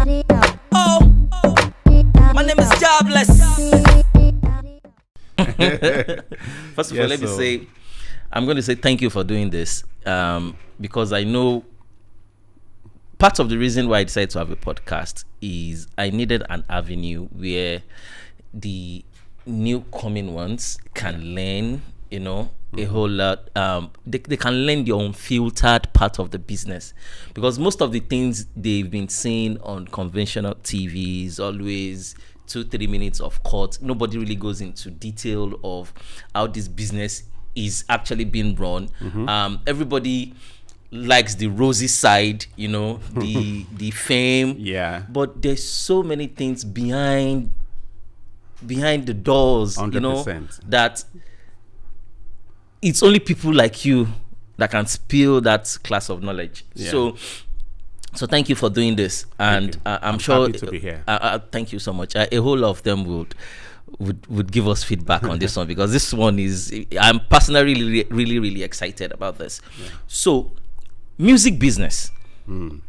Oh, my name is Jobless. First of all, let me say, I'm going to say thank you for doing this, because I know part of the reason why I decided to have a podcast is I needed an avenue where the new coming ones can learn, a whole lot. They can learn the unfiltered part of the business, because most of the things they've been seeing on conventional TV is always 2-3 minutes of cut. Nobody really goes into detail of how this business is actually being run. Everybody likes the rosy side, the fame. Yeah. But there's so many things behind the doors, 100%. that it's only people like you that can spill that class of knowledge. Yeah. So thank you for doing this, and I'm sure happy to be here. Thank you so much. A whole lot of them would give us feedback on this one, because this one I'm personally really excited about this. Yeah. So, music business. 10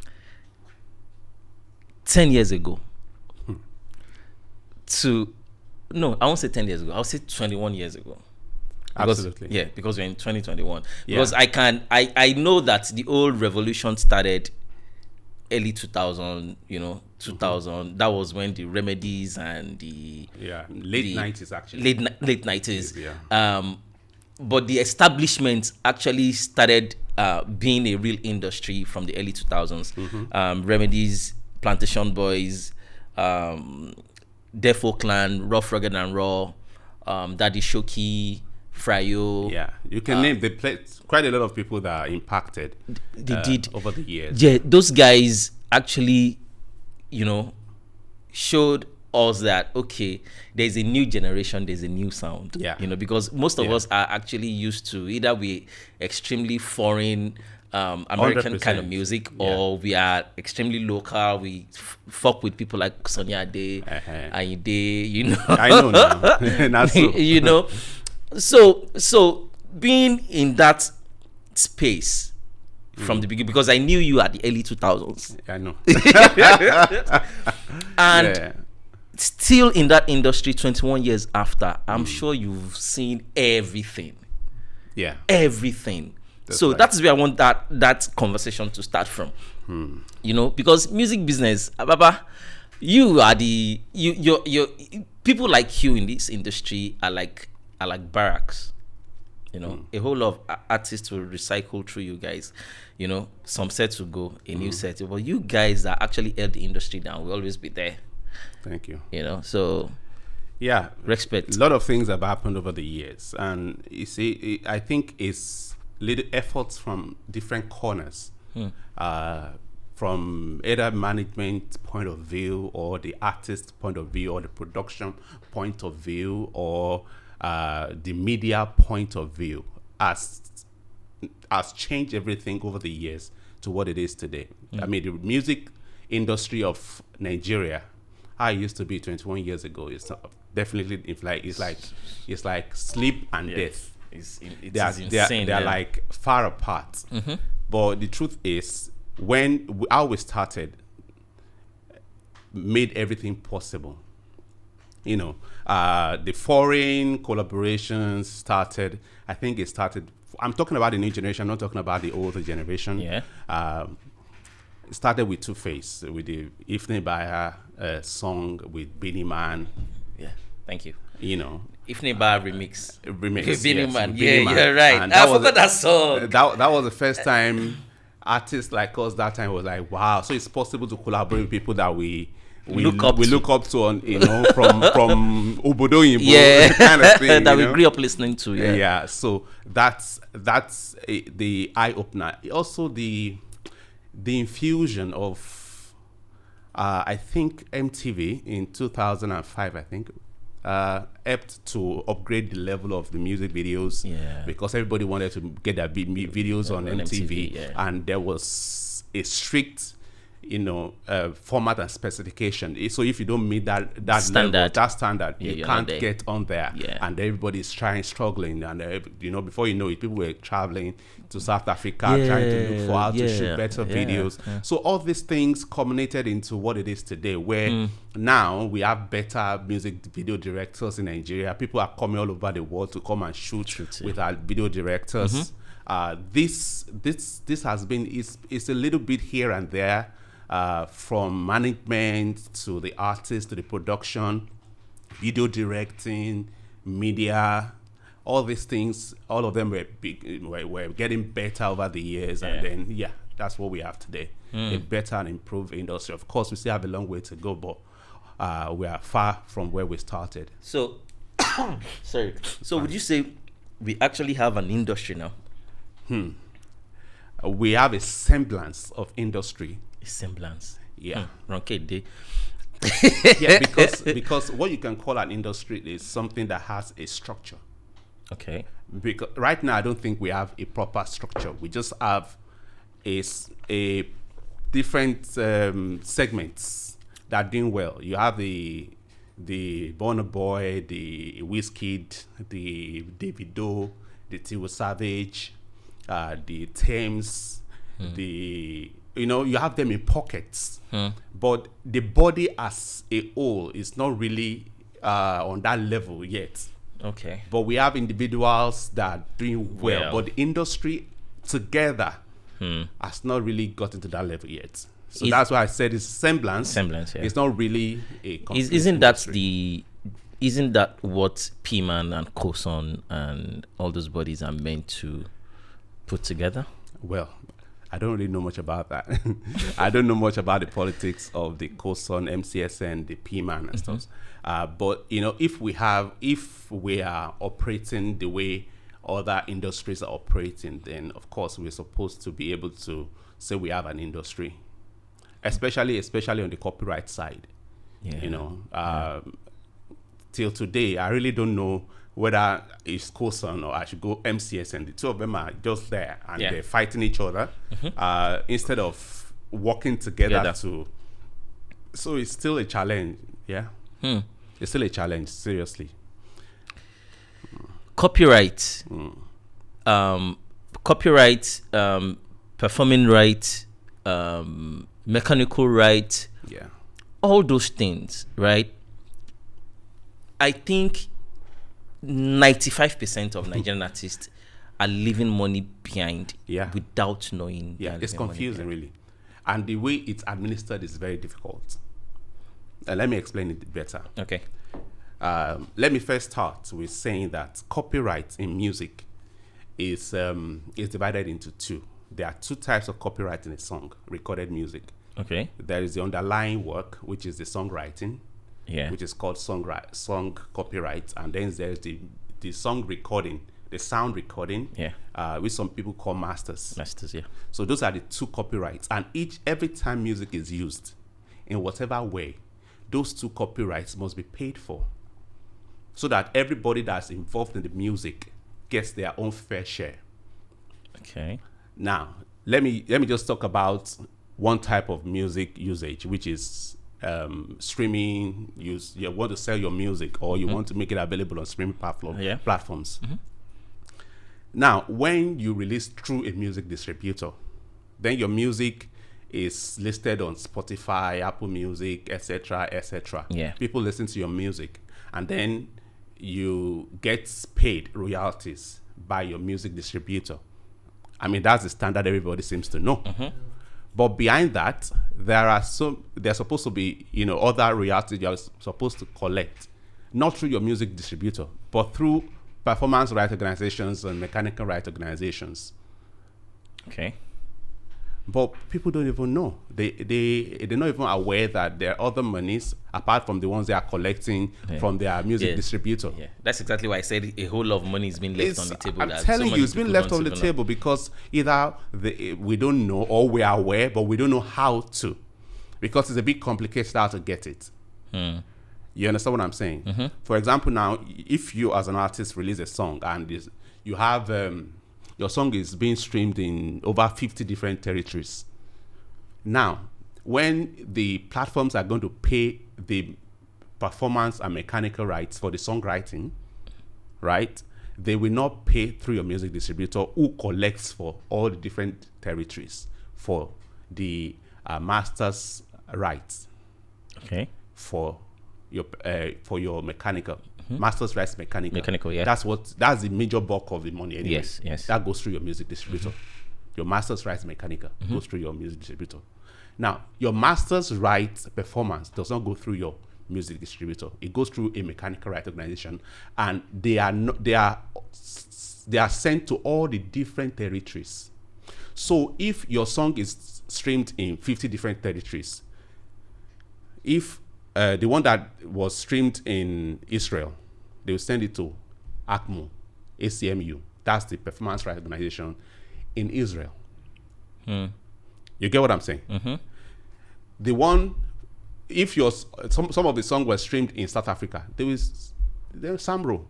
years ago. No, I won't say 10 years ago. I'll say 21 years ago. Absolutely. Yeah, because we're in 2021. Yeah. Because I know that the old revolution started early 2000, 2000. That was when the remedies and late 90s actually. Late 90s. Yeah. But the establishment actually started being a real industry from the early 2000s. Remedies, Plantation Boys, Defo Clan, Rough, Rugged and Raw, Daddy Shoki, Fryo. Yeah, you can name. They played quite a lot of people that are impacted. They did over the years. Yeah, those guys actually, showed us that there's a new generation, there's a new sound. Yeah. Because most of us are actually used to either we extremely foreign American 100%. Kind of music, or we are extremely local. We fuck with people like Sonia Ade, Ayinde, I know now. That's so. So being in that space from the beginning, because I knew you at the early 2000s. I know. And still in that industry 21 years after, I'm sure you've seen everything. Yeah. Everything. That's so right. That's where I want that conversation to start from. Because music business, Baba, you are your people like you in this industry are like barracks. A whole lot of artists will recycle through you guys. Some sets will go, a new set. But you guys that actually held the industry down will always be there. Thank you. So yeah, respect. A lot of things have happened over the years, and you see, I think it's little efforts from different corners, from either management point of view, or the artist point of view, or the production point of view, or the media point of view, has changed everything over the years to what it is today. I mean, the music industry of Nigeria, how it used to be 21 years ago, is definitely it's like sleep and death. It's insane. They're like far apart. But the truth is, how we started made everything possible. The foreign collaborations started. I think it started. I'm talking about the new generation. I'm not talking about the older generation. Yeah. It started with Two-Face, with the Ifne Baya song with Beenie Man. Yeah. Thank you. Ifne Baya remix. Beenie Man. Yeah, you're right. I forgot that song. That was the first time artists like us that time was like, wow. So it's possible to collaborate with people that we look up to on from Obodo Yimbo, kind of thing that we grew up listening to. Yeah. So that's the eye opener. Also the infusion of I think MTV in 2005, I think, helped to upgrade the level of the music videos, because everybody wanted to get their videos on MTV, and there was a strict format and specification. So if you don't meet that Standard. level, that standard, Yeah, you you're can't not there. get on there. Yeah. And everybody's struggling, and before you know it, people were traveling to South Africa trying to look for how to shoot better videos. Yeah. So all these things culminated into what it is today, where now we have better music video directors in Nigeria. People are coming all over the world to come and shoot with our video directors. This has been it's a little bit here and there, from management to the artist to the production, video directing, media, all these things. All of them were getting better over the years, and then that's what we have today, a better and improved industry. Of course, we still have a long way to go, but we are far from where we started. So, sorry. So, would you say we actually have an industry now? We have a semblance of industry. A semblance. Yeah. Ronkay day. Yeah, because what you can call an industry is something that has a structure. Okay. Because right now, I don't think we have a proper structure. We just have a different segments that are doing well. You have the Burna Boy, the Wizkid, the Davido, the Tiwa Savage, the Thames, you have them in pockets. But the body as a whole is not really on that level yet. Okay. But we have individuals that are doing well. But the industry together has not really gotten to that level yet. So that's why I said it's semblance. Semblance, yeah. It's not really a complete Isn't that what P-Man and Koson and all those bodies are meant to put together? Well, I don't really know much about that. I don't know much about the politics of the Koson, MCSN, the P-Man and stuff. But if we are operating the way other industries are operating, then of course we're supposed to be able to say we have an industry, especially on the copyright side. Yeah. Till today, I really don't know whether it's Koson or I should go MCSN. The two of them are just there and they're fighting each other instead of working together to. So it's still a challenge. Yeah. It's still a challenge, seriously. Copyright, performing right, mechanical right, all those things, right? I think 95% of Nigerian artists are leaving money behind without knowing. Yeah, it's confusing, really. And the way it's administered is very difficult. Let me explain it better. Okay. Let me first start with saying that copyright in music is divided into two. There are two types of copyright in a song, recorded music. Okay. There is the underlying work, which is the songwriting, which is called song copyright, and then there's the song recording, the sound recording, which some people call masters. Masters, yeah. So those are the two copyrights, and every time music is used, in whatever way, those two copyrights must be paid for, so that everybody that's involved in the music gets their own fair share. Okay. Now, let me just talk about one type of music usage, which is streaming. You want to sell your music, or you want to make it available on streaming platforms. Now, when you release through a music distributor, then your music is listed on Spotify, Apple Music, etc., etc. People listen to your music, and then you get paid royalties by your music distributor. I mean, that's the standard everybody seems to know. But behind that, there's supposed to be, other royalties you're supposed to collect, not through your music distributor, but through performance right organizations and mechanical right organizations. Okay. But people don't even know. They're not even aware that there are other monies apart from the ones they are collecting from their music distributor. Yeah, that's exactly why I said a whole lot of money is being left on the table. I'm telling you, it's been left on the table because either we don't know, or we are aware, but we don't know how to, because it's a bit complicated how to get it. You understand what I'm saying? For example, now, if you as an artist release a song and you have... your song is being streamed in over 50 different territories. Now, when the platforms are going to pay the performance and mechanical rights for the songwriting, right, they will not pay through your music distributor who collects for all the different territories for the master's rights. Okay. For your mechanical. Master's rights mechanical. Yeah. That's the major bulk of the money anyway. Yes. That goes through your music distributor. Your master's rights mechanical goes through your music distributor. Now, your master's rights performance does not go through your music distributor. It goes through a mechanical right organization, and they are sent to all the different territories. So if your song is streamed in 50 different territories, if the one that was streamed in Israel, they will send it to ACMU. That's the performance right organization in Israel. You get what I'm saying? The one, if some of the songs were streamed in South Africa, there was Samro.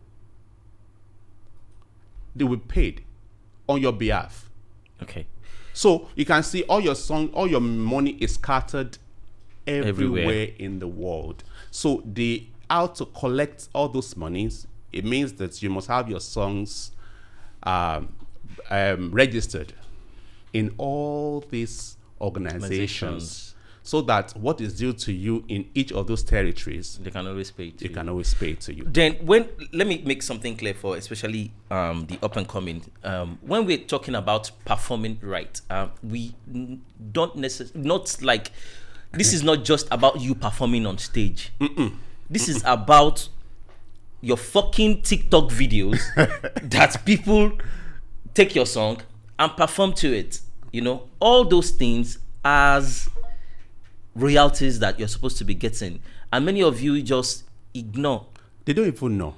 They were paid on your behalf. Okay. So you can see all your money is scattered everywhere in the world. So how to collect all those monies, it means that you must have your songs registered in all these organizations, so that what is due to you in each of those territories, they can always pay to you. Can always pay to you. Then let me make something clear for especially the up and coming. When we're talking about performing right, we don't necessarily, not like, this is not just about you performing on stage. This is about your fucking TikTok videos that people take your song and perform to it. All those things as royalties that you're supposed to be getting, and many of you just ignore. They don't even know.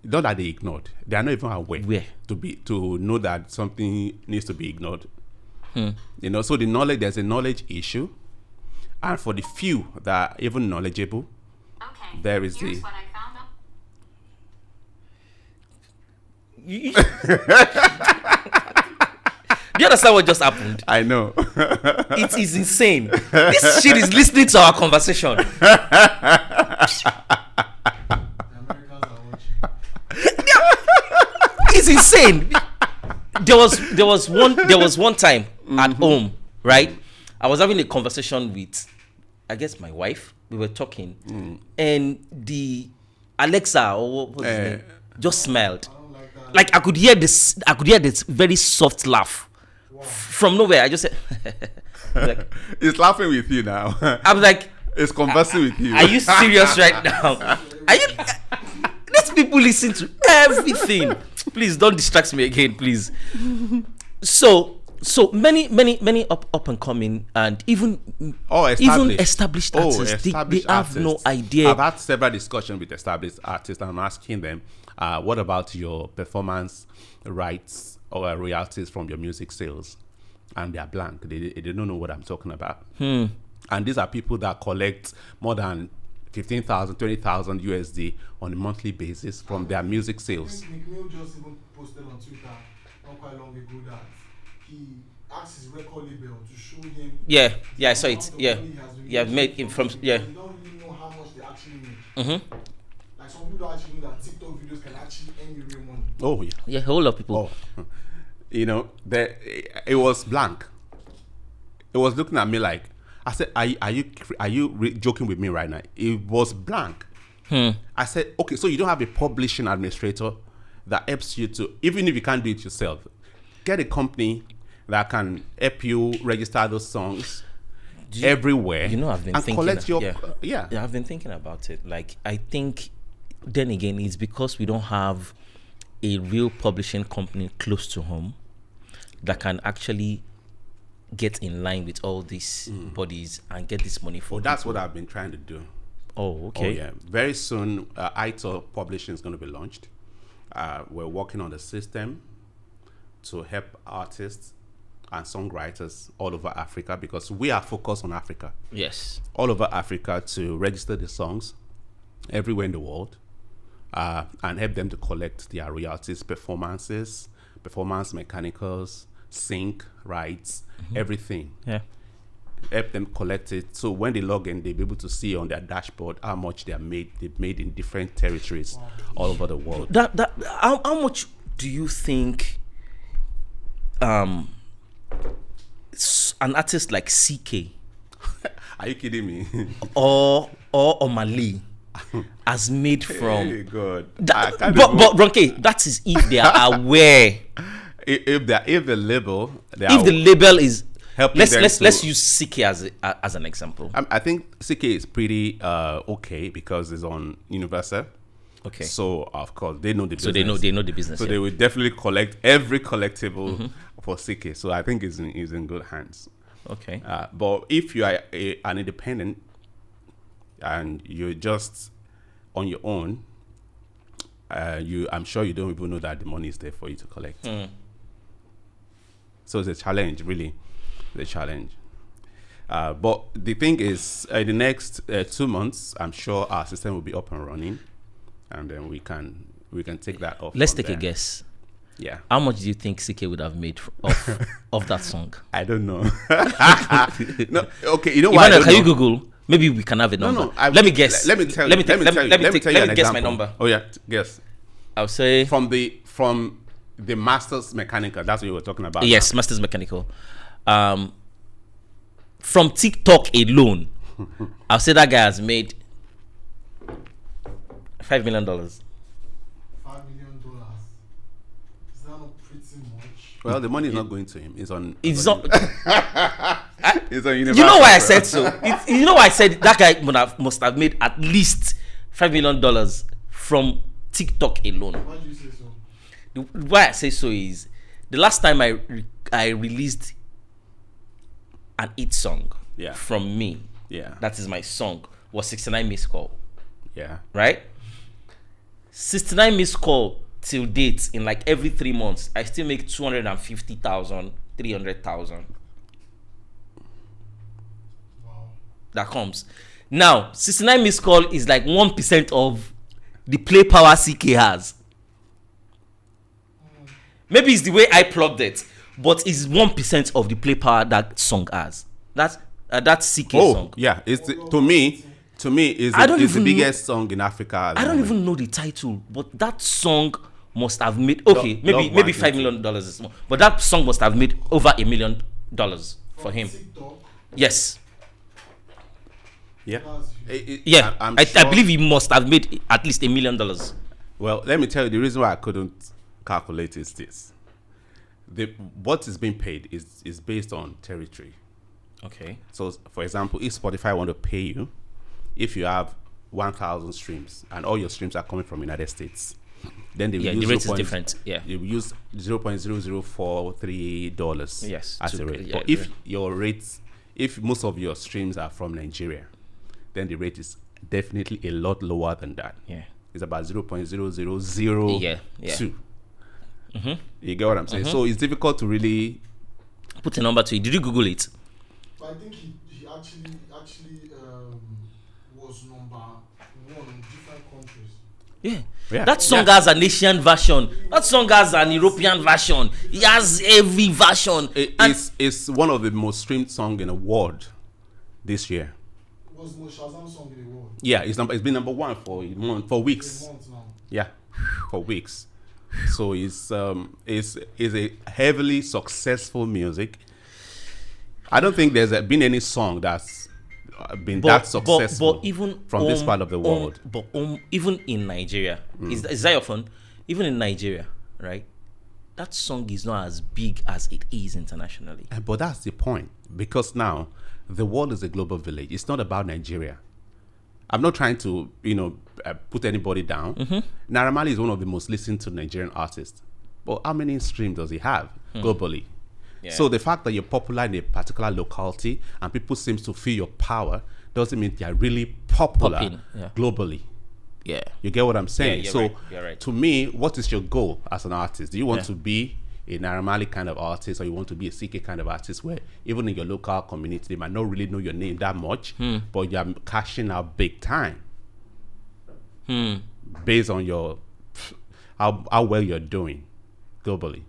Not that they ignored. They are not even aware to know that something needs to be ignored. So there's a knowledge issue, and for the few that are even knowledgeable, there is Here's what I found out. Do you understand what just happened? I know. It is insane. This shit is listening to our conversation. It's insane. There was one time at home, right? I was having a conversation with, I guess, my wife. We were talking, and the Alexa, or what was his name, just smiled. Like I could hear this very soft laugh from nowhere. I just said, like, it's laughing with you now. I'm like, it's conversing with you. Are you serious right now? These people listen to everything. Please don't distract me again, please. So many up and coming, and even established artists, they have no idea. I've had several discussions with established artists, and I'm asking them, what about your performance rights or royalties from your music sales? And they are blank. They don't know what I'm talking about. And these are people that collect more than 15,000, 20,000 USD on a monthly basis from their music sales. I think McNeil just even posted on Twitter not quite long ago that he asked his record label to show him. Yeah, I saw it. Yeah, made him from. Yeah. They don't really know how much they actually make. Like some people don't actually know that TikTok videos can actually earn you real money. Oh yeah. Yeah, a whole lot of people. Oh. It was blank. It was looking at me like, I said, are you joking with me right now? It was blank. I said, okay, so you don't have a publishing administrator that helps you to, even if you can't do it yourself, get a company that can help you register those songs everywhere. I've been thinking. Collect your I've been thinking about it. Like, I think, then again, it's because we don't have a real publishing company close to home that can actually get in line with all these bodies and get this money for. That's what I've been trying to do. Oh, okay. Oh, yeah. Very soon, ITAAW publishing is going to be launched. We're working on the system to help artists and songwriters all over Africa, because we are focused on Africa. Yes. All over Africa, to register the songs everywhere in the world, and help them to collect their royalties, performance mechanicals, sync rights, everything. Yeah. help them collect it. So when they log in, they'll be able to see on their dashboard how much they've made in different territories all over the world. How much do you think an artist like CK Are you kidding me? or Omale has made from Hey God. but Ronkay, that is if they are aware. If the label is helping let's use CK as an example. I think CK is pretty okay because it's on Universal. Okay. So of course they know the business. So they know the business. So they will definitely collect every collectible for CK. So I think it's in good hands. Okay. But if you are an independent and you're just on your own, I'm sure you don't even know that the money is there for you to collect. So it's a challenge, really. It's a challenge. But the thing is, in the next 2 months, I'm sure our system will be up and running, and then we can take that off. Let's take a guess. Yeah. How much do you think CK would have made of that song? I don't know. No, okay, you know what? Can you Google? Maybe we can have a number. No. Let me guess. Let me tell you. Let me guess my number. Oh yeah, guess. I'll say From the Masters Mechanical. That's what you were talking about. Yes, Masters Mechanical. From TikTok alone, I'll say that guy has made $5 million. $5 million. Is that not pretty much? Well, the money is not going to him. It's on. It's not. It's on Universal. You know why I said so? You know why I said that guy must have made at least $5 million from TikTok alone. Why do you say so? Why I say so is the last time I released an hit song from me. Yeah. That is my song. Was 69 Missed Call. Yeah. Right? 69 Missed Call till date in like every 3 months. I still make 250,000, 300,000. Wow. That comes. Now, 69 Missed Call is like 1% of the play power CK has. Maybe it's the way I plugged it, but it's 1% of the play power that song has. That's CK song. Yeah. To me, it's the biggest song in Africa. I don't even know the title, but that song must have made maybe $5 million is more, but that song must have made over $1 million for him. TikTok? Yes. Yeah. Yeah. I'm I sure- believe he must have made at least $1 million. Well, let me tell you the reason why I couldn't calculate is this. What is being paid is based on territory. Okay. So, for example, if Spotify want to pay you, if you have 1,000 streams and all your streams are coming from United States, then they will use the rate is different. Yeah. They will use $0.0043 Yes, as to- a rate. yeah, But if your rates, if most of your streams are from Nigeria, then the rate is definitely a lot lower than that. Yeah. It's about 0.0002. Yeah. You get what I'm saying? So it's difficult to really. Put a number to it. Did you Google it? But I think he actually was number 1 in different countries. Yeah. Yeah. That song has an Asian version. That song has an European version. He has every version. It's one of the most streamed songs in the world this year. Was the most Shazam song in the world. Yeah, it's been number 1 for weeks. A month now. Yeah, for weeks. So it's a heavily successful music. I don't think there's been any song that's been that successful but even from this part of the world. Even in Nigeria, is that your phone? Even in Nigeria, right? That song is not as big as it is internationally. But that's the point, because now the world is a global village. It's not about Nigeria. I'm not trying to, put anybody down. Naira Marley is one of the most listened to Nigerian artists. But how many streams does he have globally? Yeah. So the fact that you're popular in a particular locality and people seem to feel your power doesn't mean you're really popular globally. Yeah. You get what I'm saying? Yeah, so you're right. to me, what is your goal as an artist? Do you want to be a Naira Marley kind of artist, or you want to be a CK kind of artist where even in your local community they might not really know your name that much, but you're cashing out big time based on your how well you're doing globally?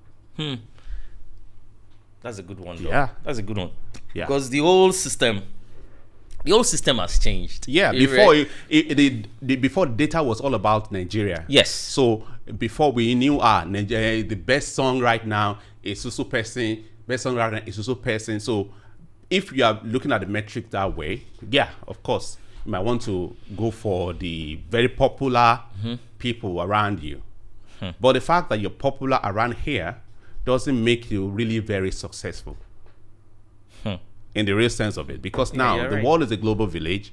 That's a good one, though. Yeah. That's a good one. Yeah. Because the whole system has changed. Yeah, before before data was all about Nigeria. Yes. So before we knew Nigeria, the best song right now is so person, best song right now is so person. So if you are looking at the metric that way, yeah, of course, you might want to go for the very popular people around you. But the fact that you're popular around here doesn't make you really very successful. In the real sense of it, because now the world is a global village.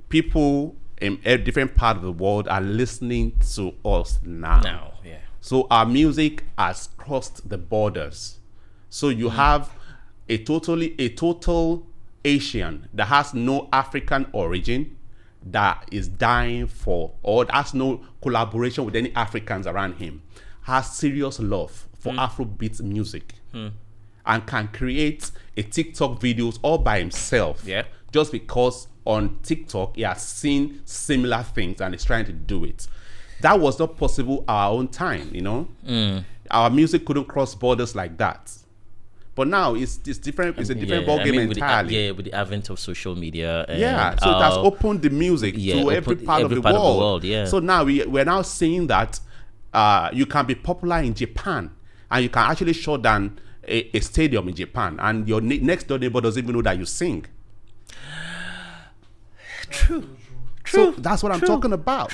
People in a different part of the world are listening to us now. So our music has crossed the borders. So you have a total Asian that has no African origin that is dying for, or has no collaboration with any Africans around him, has serious love for Afrobeat music. And can create a TikTok videos all by himself, just because on TikTok he has seen similar things and is trying to do it. That was not possible our own time, you know. Our music couldn't cross borders like that. But now it's different. It's a different ballgame entirely. With the advent of social media. And so it has opened the music to every part of the world. So now we're now seeing that you can be popular in Japan and you can actually shut down a stadium in Japan, and your next door neighbor doesn't even know that you sing. True. So that's what I'm talking about.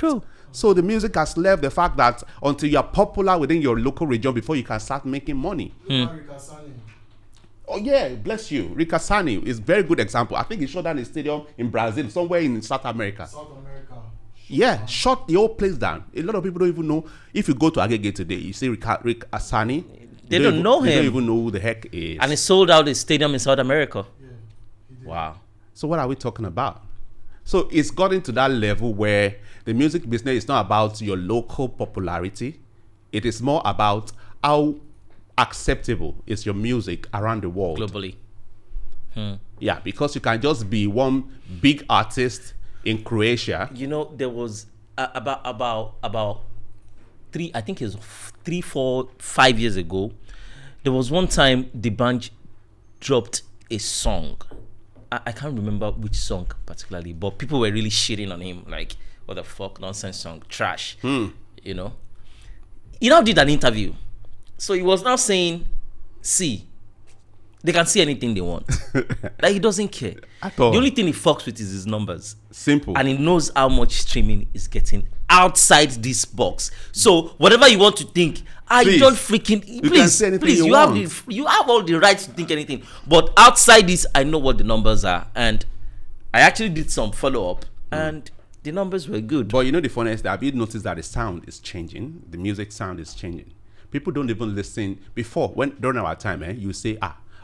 So the music has left the fact that until you're popular within your local region before you can start making money. Oh yeah, bless you. Rika Sani is a very good example. I think he shut down a stadium in Brazil, somewhere in South America. Yeah, shut the whole place down. A lot of people don't even know. If you go to Ajayi today, you see Rika Sani. They don't know him. They don't even know who the heck he is. And he sold out his stadium in South America. Wow. So what are we talking about? So it's gotten to that level where the music business is not about your local popularity. It is more about how acceptable is your music around the world. Globally. Yeah, because you can just be one big artist in Croatia. You know, there was about 3, 4, 5 years ago, there was one time the band dropped a song. I can't remember which song particularly, but people were really shitting on him, like, what the fuck, nonsense song, trash. You know, he now did an interview, so he was now saying, see, they can see anything they want. Like, he doesn't care at all. The only thing he fucks with is his numbers. Simple. And he knows how much streaming is getting outside this box. So whatever you want to think, you don't freaking please. You have all the rights to think anything. But outside this, I know what the numbers are, and I actually did some follow up, and the numbers were good. But you know the funniest thing, have you noticed that the sound is changing? The music sound is changing. People don't even listen. Before, during our time, you say,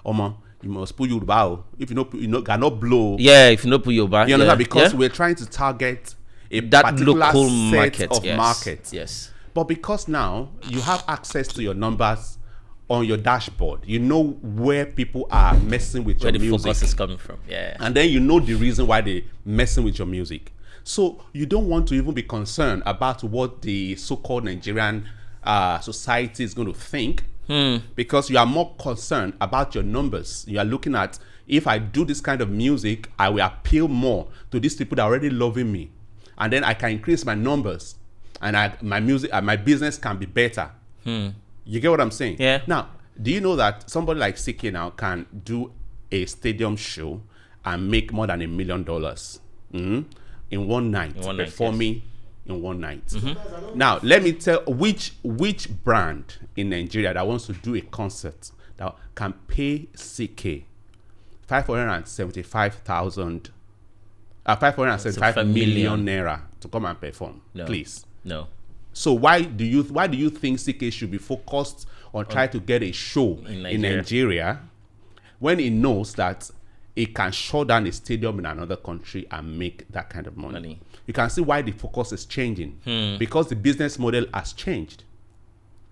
Omo, you must put Yoruba. If you cannot blow. Yeah, if you not put Yoruba. You know, because we're trying to target that particular local set of markets. Yes. But because now you have access to your numbers on your dashboard, you know where people are messing with your music. Where the focus is coming from. Yeah. And then you know the reason why they're messing with your music. So you don't want to even be concerned about what the so-called Nigerian society is going to think. Because you are more concerned about your numbers. You are looking at, if I do this kind of music, I will appeal more to these people that are already loving me, and then I can increase my numbers, and my music and my business can be better. You get what I'm saying? Yeah. Now, do you know that somebody like CK now can do a stadium show and make more than $1 million in one night, performing in one night? Now, let me tell which brand in Nigeria that wants to do a concert that can pay CK 575 million naira to come and perform. No. Please. No. So why do you think CK should be focused on trying to get a show in Nigeria when he knows that he can shut down a stadium in another country and make that kind of money? You can see why the focus is changing. Because the business model has changed.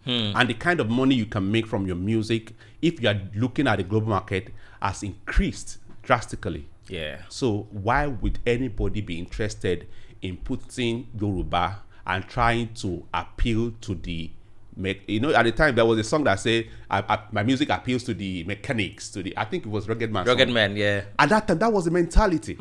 And the kind of money you can make from your music, if you are looking at the global market, has increased drastically. Yeah. So why would anybody be interested in putting Yoruba and trying to appeal to the at the time there was a song that said my music appeals to the mechanics, I think it was Rugged Man. Rugged Man, yeah. At that time, that was the mentality.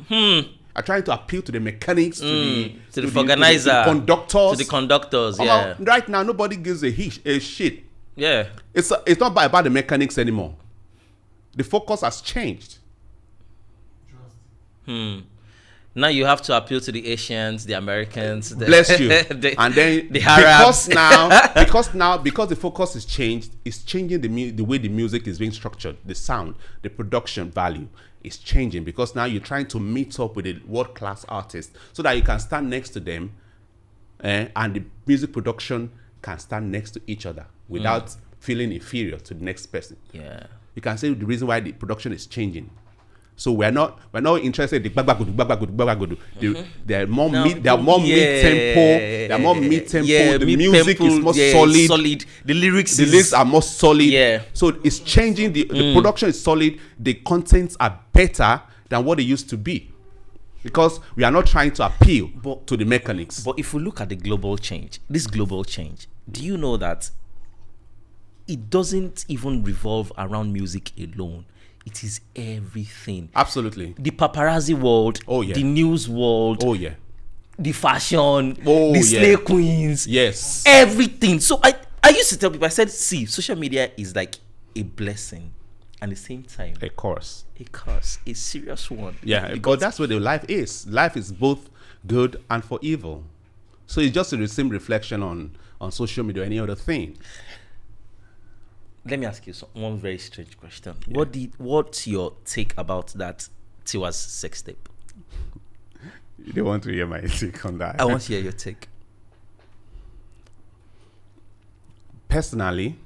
I tried to appeal to the mechanics, to the organizer, to the conductors, to the conductors. Yeah. Right now, nobody gives a shit. Yeah. It's not about the mechanics anymore. The focus has changed. Now you have to appeal to the Asians, the Americans. Bless you. And then the Arabs. because the focus is changed, it's changing the way the music is being structured, the sound, the production value is changing, because now you're trying to meet up with a world-class artist so that you can stand next to them, and the music production can stand next to each other without feeling inferior to the next person. Yeah. You can say the reason why the production is changing. So we're not interested in the they're more mid tempo. They're more mid tempo. The music is more solid. The lyrics are more solid. Yeah. So it's changing. The production is solid. The contents are better than what they used to be, because we are not trying to appeal to the mechanics. But if we look at the global change, do you know that it doesn't even revolve around music alone? It is everything. Absolutely. The paparazzi world. Oh yeah. The news world. Oh yeah. The fashion. The slay queens. Yes. Everything. So I used to tell people, I said, see, social media is like a blessing, and at the same time a curse, a serious one. Yeah, because that's what the life is. Life is both good and for evil. So it's just the same reflection on social media or any other thing. Let me ask you one very strange question. Yeah. What's your take about that Tiwa's sex tape? You don't want to hear my take on that. I want to hear your take. Personally,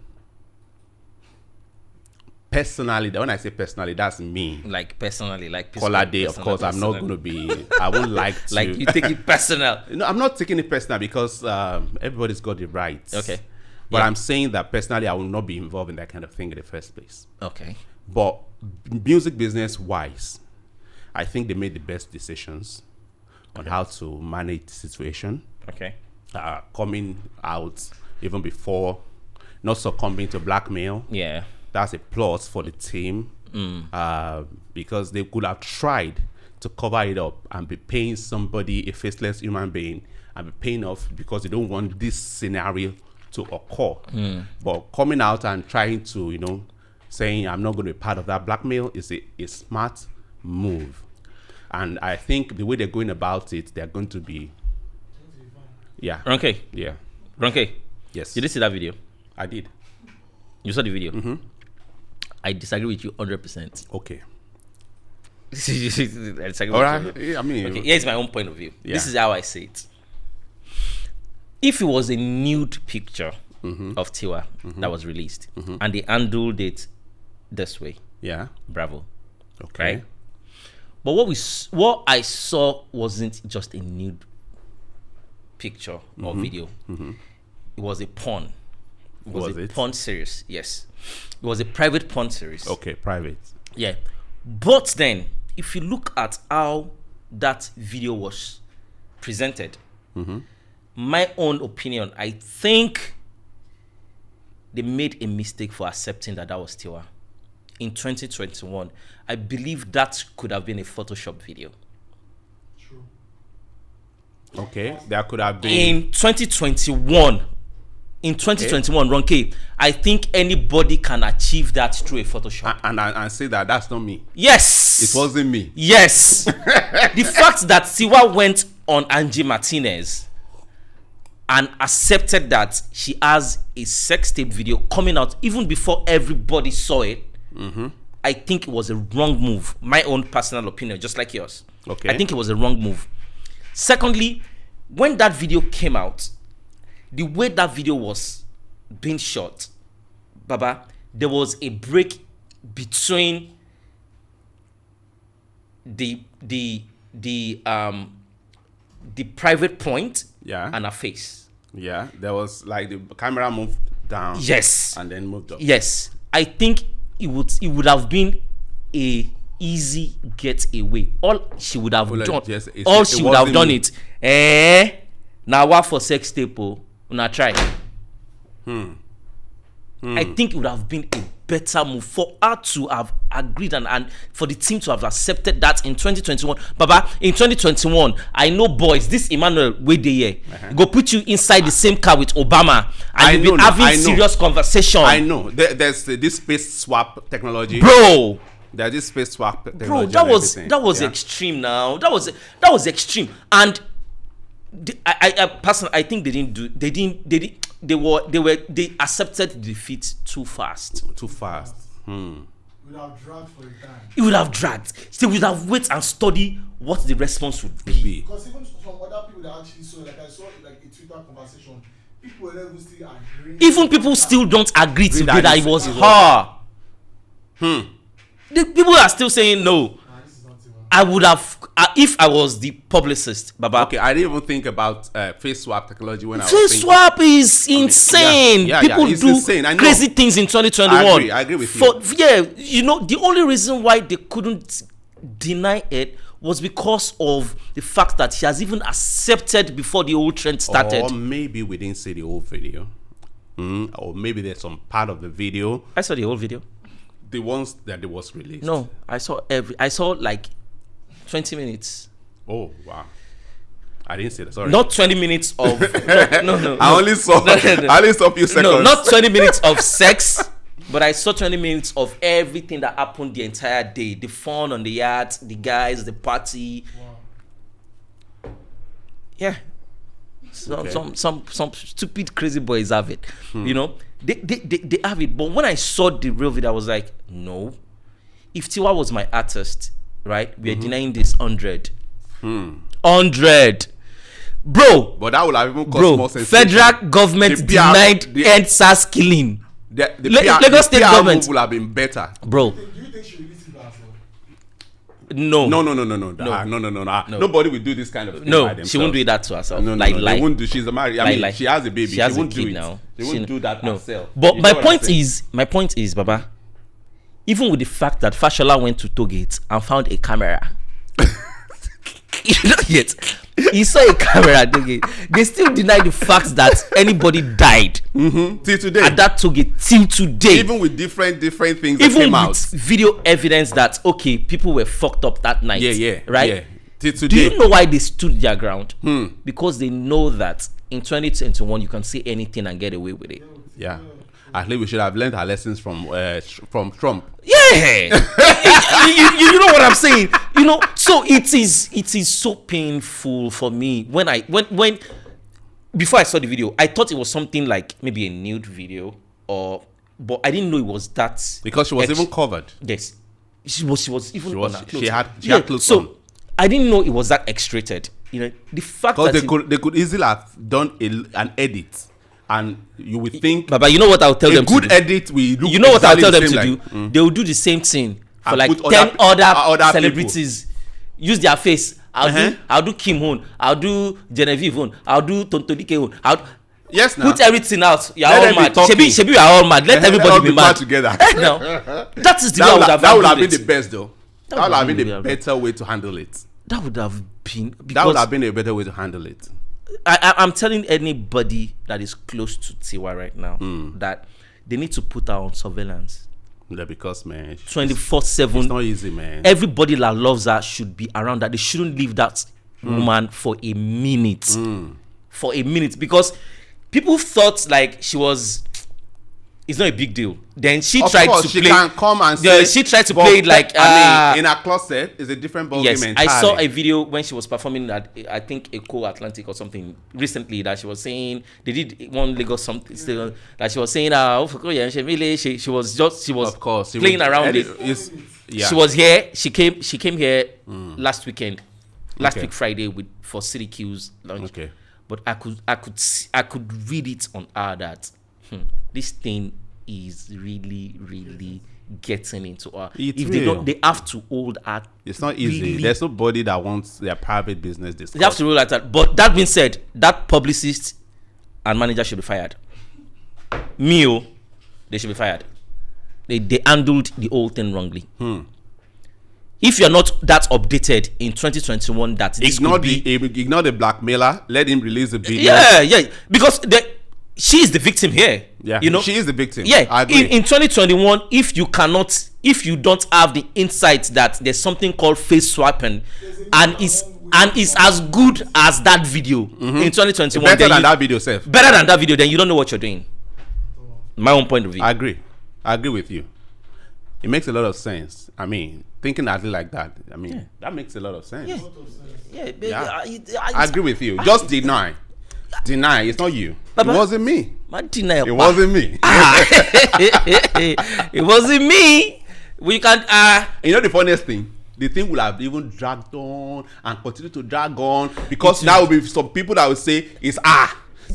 when I say personally, that's me. Like personally, like Kolade, of course, I'm not going to be. I won't like to. Like you take it personal. No, I'm not taking it personal, because everybody's got the rights. Okay. But I'm saying that personally, I will not be involved in that kind of thing in the first place. Okay. But music business wise, I think they made the best decisions on how to manage the situation. Okay. Coming out even before, not succumbing to blackmail. Yeah. That's a plus for the team, because they could have tried to cover it up and be paying somebody, a faceless human being, and be paying off because they don't want this scenario to occur. But coming out and trying to, saying I'm not going to be part of that blackmail is a smart move. And I think the way they're going about it, they're going to be, yeah. Ronkay. Yeah. Ronkay. Yes. Did you see that video? I did. You saw the video? Mm-hmm. I disagree with you 100%. Okay. I disagree All right. with you. Yeah, I mean, okay, here's my own point of view. Yeah. This is how I see it. If it was a nude picture of Tiwa that was released, and they handled it this way, yeah, bravo. Okay. Right? But what I saw wasn't just a nude picture or video. It was a porn. It was a porn series. Yes, it was a private porn series. Okay, private. Yeah, but then if you look at how that video was presented, my own opinion, I think they made a mistake for accepting that was Tiwa. In 2021, I believe that could have been a Photoshop video. True. Okay, that could have been. In 2021, Ronkay, I think anybody can achieve that through a Photoshop. And say that that's not me. Yes. It wasn't me. Yes. The fact that Tiwa went on Angie Martinez and accepted that she has a sex tape video coming out even before everybody saw it, I think it was a wrong move. My own personal opinion, just like yours. Okay. I think it was a wrong move. Secondly, when that video came out, the way that video was being shot, Baba, there was a break between the private point and her face. Yeah, there was like the camera moved down. Yes. And then moved up. Yes. I think it would have been a easy getaway. All she would have done. Yes, all she would have done it. Now what for sex tape? Una try. I think it would have been a better move for her to have agreed and for the team to have accepted that in 2021. Baba, in 2021, I know boys, this Emmanuel Wedeye go put you inside the same car with Obama and you'll be having serious conversation. I know. There's this space swap technology. Bro. There's this space swap technology. Bro, that was extreme now. That was extreme. And I personally, I think they accepted defeat too fast. It would have dragged for a time. It would have dragged. They would have waited and study what the response would be. Because even from other people that actually saw, like I saw like a Twitter conversation, people were even still agreeing. Even people still don't agree today that it was her. The people are still saying no. I would have, if I was the publicist, Baba. Okay, I didn't even think about face swap technology when I was face swap is insane. People do insane. Crazy things in 2021. I agree with you. You know, the only reason why they couldn't deny it was because of the fact that she has even accepted before the whole trend started. Or maybe we didn't see the whole video. Or maybe there's some part of the video. I saw the whole video. The ones that it was released. No, I saw like 20 minutes. Oh wow! I didn't say that. Sorry. Not 20 minutes of no. I only saw a few seconds. No, not 20 minutes of sex, but I saw 20 minutes of everything that happened the entire day. The fun on the yacht, the guys, the party. Wow. Yeah. Some stupid crazy boys have it. You know, they have it. But when I saw the real video, I was like, no. If Tiwa was my artist, right, we are denying this 100. 100. Bro. But that would have even cost more sensation. Federal government denied EndSARS killing. Lagos State government would have been better. Bro. Do you think she released it by herself? No. Nobody will do this kind of thing. No, she won't do that to herself. No, they won't do. She's a married. I mean, she has a baby. She has won't a kid do it now. They won't do that herself. But my point is, Baba, even with the fact that Fashola went to Tollgate and found a camera, you know yet he saw a camera at Tollgate, they still deny the fact that anybody died till today at that Tollgate till today. Even with different things that even came out. with video evidence that okay, people were fucked up that night. Right? Till today. Do you know why they stood their ground? Because they know that in 2021 you can say anything and get away with it. Yeah. At least we should have learned our lessons from Trump. Yeah. you know what I'm saying? You know, so it is so painful for me when before I saw the video, I thought it was something like maybe a nude video but I didn't know it was that, because she was even covered. Yes. She was even on her clothes. She had clothes so on. I didn't know it was that X-rated. You know, the fact that they could easily have done an edit. And you would think, Baba, you know what I'll tell them to do? A good edit will look. You know what I'll tell them the to same, do? They will do the same thing for and like put 10 other celebrities. People. Use their face. I'll do Kim Hoon. I'll do Genevieve Hoon. I'll do Tontodike Hoon. Yes, now. Put everything out. You're Let all mad. Shebi, we are all mad. Let everybody be mad together. No, that is the way I would have that would have handled been it. the best, though. That would have been the better way to handle it. That would have been. That would have been a better way to handle it. I'm telling anybody that is close to Tiwa right now that they need to put her on surveillance. Yeah, because, man, 24/7. It's not easy, man. Everybody that loves her should be around her. They shouldn't leave that woman for a minute. For a minute. Because people thought like she was... It's not a big deal. Then she tried to she play... can come and say... She tried to play it like... I mean, in her closet, it's a different ballgame entirely. I saw a video when she was performing at, I think, Eco Atlantic or something recently, that she was saying... They did one Lagos something still... That she was saying... she was of course, playing around it. Yeah. She was here. She came here last weekend. Last week Friday for City Q's launch. Okay. But I could read it on her that... this thing is really getting into her. They have to hold her. It's not easy. Really, there's nobody that wants their private business discussed. They have to rule like that. But that being said, that publicist and manager should be fired. They should be fired. They handled the whole thing wrongly. If you're not that updated in 2021, that this ignore the blackmailer. Let him release the video. Yeah. Because she is the victim here. Yeah, you know, she is the victim. Yeah, I agree. in 2021, if you don't have the insight that there's something called face swapping, and it's as good as that video in 2021, better than that video, self. Better than that video, then you don't know what you're doing. My own point of view. I agree with you. It makes a lot of sense. I mean, thinking at it like that, I mean, that makes a lot of sense. I agree with you. Just deny. It's not you. It wasn't me. It wasn't me. It wasn't me. We can't. You know the funniest thing? The thing will have even dragged on and continue to drag on because now will be some people that will say it's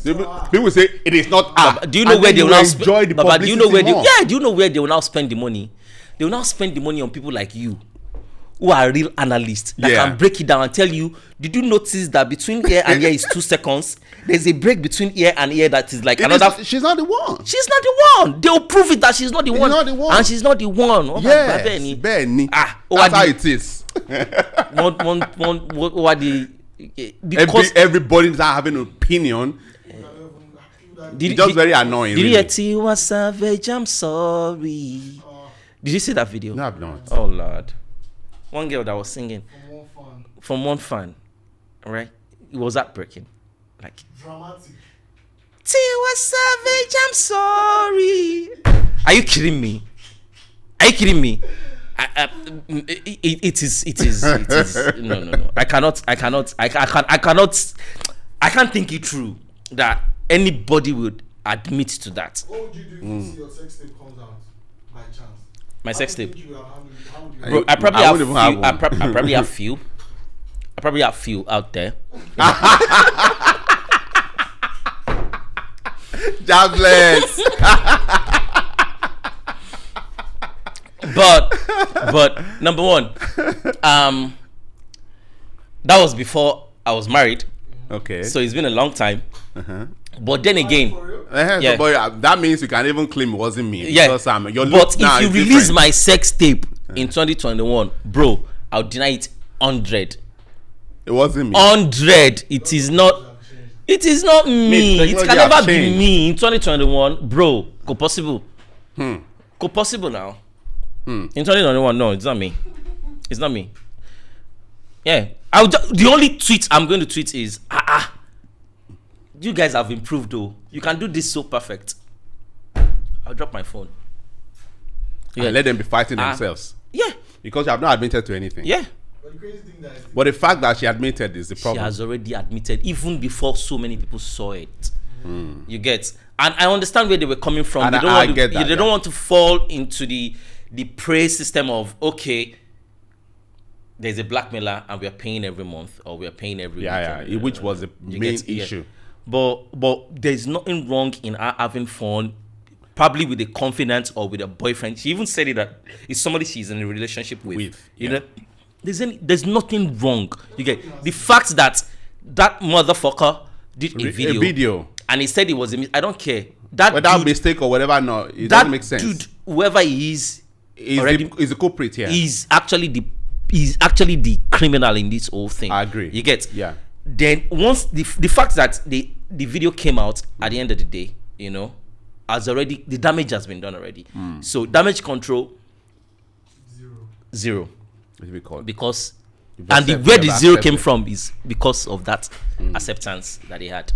People will say it is not do you know where they will now enjoy the publicity? Do you know where more? do you know where they will now spend the money? They will now spend the money on people like you, who are real analysts that can break it down and tell you. Did you notice that between here and here is 2 seconds? There's a break between here and here that is like another. She's not the one. She's not the one. They'll prove it that she's not the one. Not the one. And she's not the one. Oh yes, Benny. That's how it is. Because everybody's having an opinion. It's just very annoying. Did you hear Tiwa Savage? I'm sorry. Did you see that video? No, I've not. Oh Lord. One girl that was singing from one fan, right? It was heartbreaking, like dramatic. Tiwa Savage, I'm sorry. Are you kidding me? It is. No. I can't think it through that anybody would admit to that. What would you do if you see your sex tape comes out by chance? My sex tape. Bro, I probably have few. I probably have few out there. Jobless. But number one, that was before I was married. Okay. So it's been a long time. But then again, so boy, that means you can even claim it wasn't me. Yeah. Because, but if you release my sex tape in 2021, bro, I'll deny it 100. It wasn't me. 100. It is not. It is not me. It can never be me in 2021, bro. Go possible. Go possible now. In 2021, no, it's not me. It's not me. Yeah. The only tweet I'm going to tweet is you guys have improved though. You can do this so perfect. I'll drop my phone. Yeah. And let them be fighting themselves. Yeah. Because you have not admitted to anything. Yeah. But the fact that she admitted is the problem. She has already admitted even before so many people saw it. You get, and I understand where they were coming from. And they don't want to fall into the praise system of okay, there's a blackmailer and we are paying every month or we are paying every weekend, which was the main issue. But there's nothing wrong in her having fun, probably with a confidant or with a boyfriend. She even said it that it's somebody she's in a relationship with. You know, there's nothing wrong. You get the fact that motherfucker did a video and he said it was I don't care. Without mistake or whatever, no, it doesn't make sense. Dude, whoever he is the culprit here. He's actually the criminal in this whole thing. I agree. You get? Yeah. Then once the fact that the video came out at the end of the day, you know, the damage has been done already. So damage control 0. Because and where the 0 came from is because of that acceptance that he had.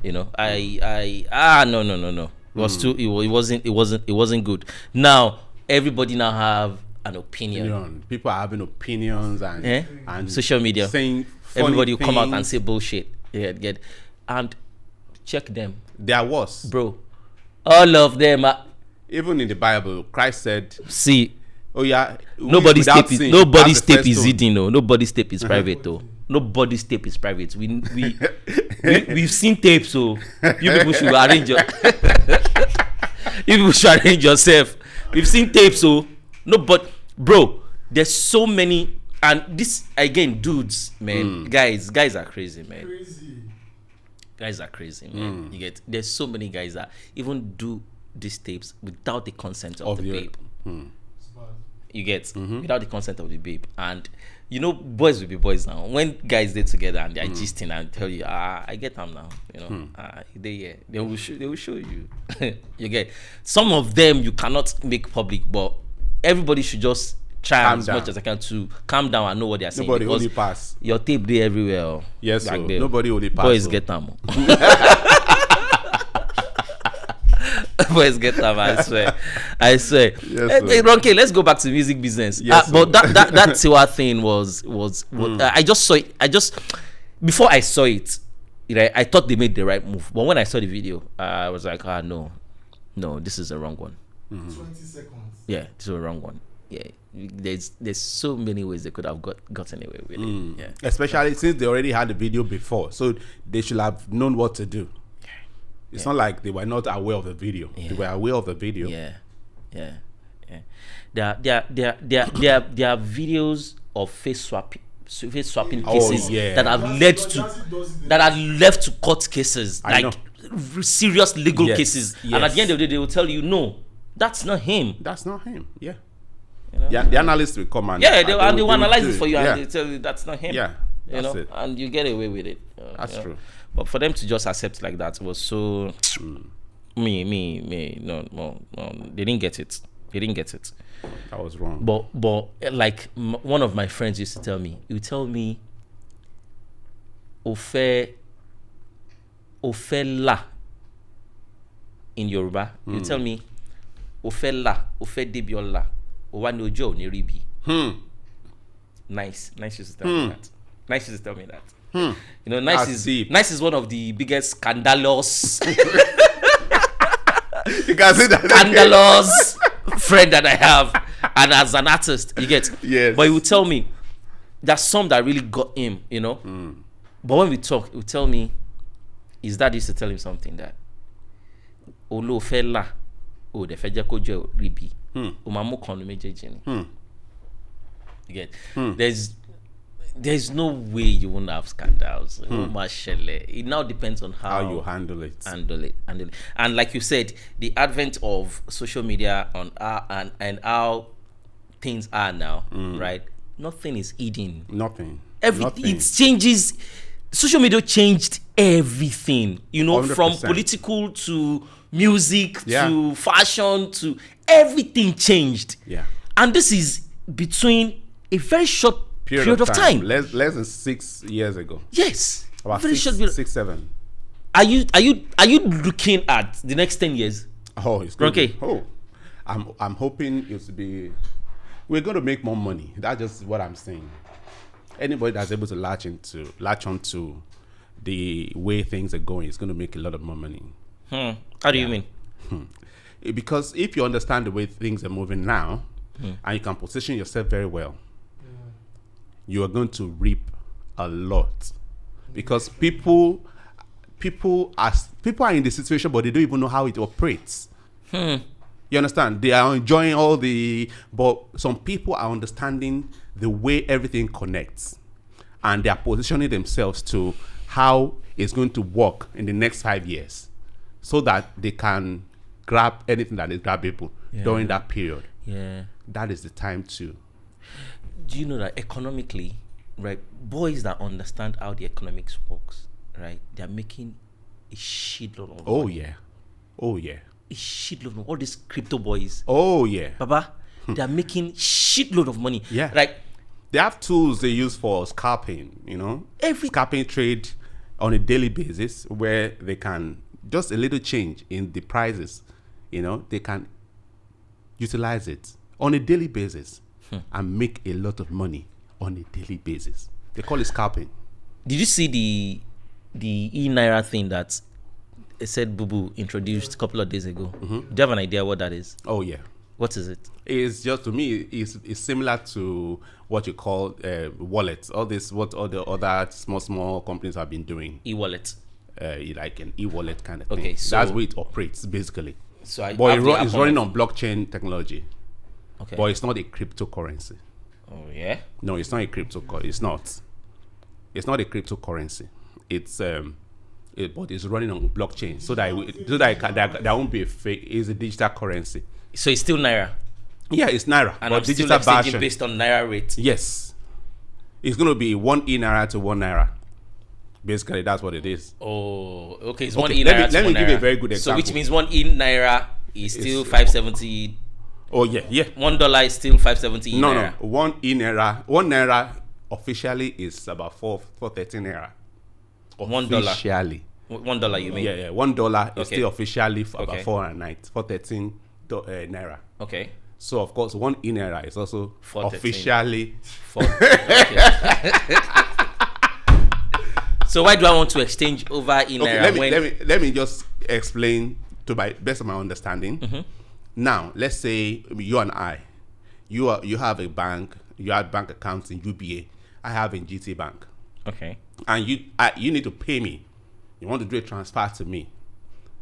You know, no. It wasn't good. Now everybody now have an opinion. People are having opinions and social media saying everybody will come out and say bullshit. Get and check them. They are worse, bro. All of them are. Even in the Bible, Christ said, "See, nobody's tape is hidden. No, nobody's tape is private. Though nobody's tape is private. We've seen tapes. So you people should arrange yourself. We've seen tapes. So no, but bro, there's so many, and this again, dudes, man, guys are crazy, man. Guys are crazy, man. You get, there's so many guys that even do these tapes without the consent of the babe. You get, without the consent of the babe, and you know, boys will be boys now. When guys get together and they're gisting and tell you, I get them now, you know, they will show you. You get some of them you cannot make public, but everybody should just try Calm as down. much as I can to calm down and know what they're saying. Nobody because only pass. your tape there everywhere. Yes, back so there. nobody only pass. Boys so. get them. Boys get them. I swear. Yes, Hey, Ronkay, let's go back to music business. Yes, but that Tiwa thing was I just saw it. Before I saw it, right, I thought they made the right move. But when I saw the video, I was like, no, this is the wrong one. 20 seconds. Yeah, this is the wrong one. Yeah, there's so many ways they could have gotten away with it. Yeah, Especially since they already had the video before, so they should have known what to do. It's not like they were not aware of the video. They were aware of the video. Yeah. There are videos of face swapping cases that have led to court cases, I like serious legal cases. Yes. And at the end of the day, they will tell you, no, that's not him. That's not him. Yeah. You know? The analyst will come and they will will analyze do it for you, Yeah. and they tell you that's not him. Yeah, you that's know, it. and you get away with it. That's you know? true. But for them to just accept like that was so me. No, they didn't get it. That was wrong. But like one of my friends used to tell me, he would tell me, Ofe la in Yoruba. You tell me, Ofe debiola, Owani ojo ni ribi. Nice used to tell me that. Nice used to tell me that. You know, That's deep. Nice is one of the biggest scandalous You can see that. scandalous friend that I have, and as an artist, you get. Yes. But he would tell me there's some that really got him, you know. But when we talk, he would tell me his dad used to tell him something that Olo fella, the feja kojo ribi, umamu konu mejeji ni. You get. There's no way you won't have scandals. It now depends on How you handle it. handle it. And like you said, the advent of social media and how things are now, right? Nothing is hidden. Nothing. It changes. Social media changed everything, you know, from 100%. political to music Yeah. to fashion to everything changed. Yeah. And this is between a very short period of time. Less than 6 years ago. Yes. About Very short 6, 7. Are you looking at the next 10 years? Oh, it's good. Okay. Oh, I'm hoping it to be. We're going to make more money. That's just what I'm saying. Anybody that's able to latch onto the way things are going is going to make a lot of more money. How do you mean? Because if you understand the way things are moving now, and you can position yourself very well, you are going to reap a lot. Because people are in the situation, but they don't even know how it operates. You understand? They are enjoying but some people are understanding the way everything connects, and they are positioning themselves to how it's going to work in the next 5 years, so that they can grab anything that is grabbable during that period. Yeah. That is the time to. Do you know that economically, right, boys that understand how the economics works, right, they're making a shitload of money. Oh yeah. A shitload of all these crypto boys. Oh yeah. Baba, they're making shitload of money. Yeah. Like, They have tools they use for scalping, scalping trade on a daily basis, where they can just a little change in the prices, they can utilize it on a daily basis and make a lot of money on a daily basis. They call it scalping. did you see the e-naira thing that it said Bubu introduced a couple of days ago? Do you have an idea what that is? Oh yeah. What is it? It's just, to me, it's similar to what you call wallets. All the other small companies have been doing. E-wallet. Like an e-wallet kind of thing. Okay, so that's where it operates basically. So I But have the it's app running my on blockchain technology. Okay. But it's not a cryptocurrency. Oh yeah. No, it's not a cryptocurrency. It's not. It's not a cryptocurrency. It's but it's running on blockchain, so that there won't be a fake. It's a digital currency. So it's still naira, Yeah, it's naira, and but I'm still digital exchanging version. based on naira rate. Yes. It's going to be 1 naira to 1 naira. Basically, that's what it is. Oh, okay. It's Okay, 1 let naira me- to let me 1 give you a naira. very good So which example. means 1 naira is still It's- 570. Oh, yeah. $1 is still 570 No, naira. 1 naira officially is about 413 naira. $1. Officially. $1 you mean? Yeah. $1 is Okay. still officially for Okay. about 413 naira. Okay. So of course, 1 naira is also 413. officially. Okay. So why do I want to exchange over in Okay, naira let me just explain to my best of my understanding. Now, let's say you and I, you have a bank, you have bank accounts in UBA, I have in GT Bank, Okay. and you need to pay me. You want to do a transfer to me,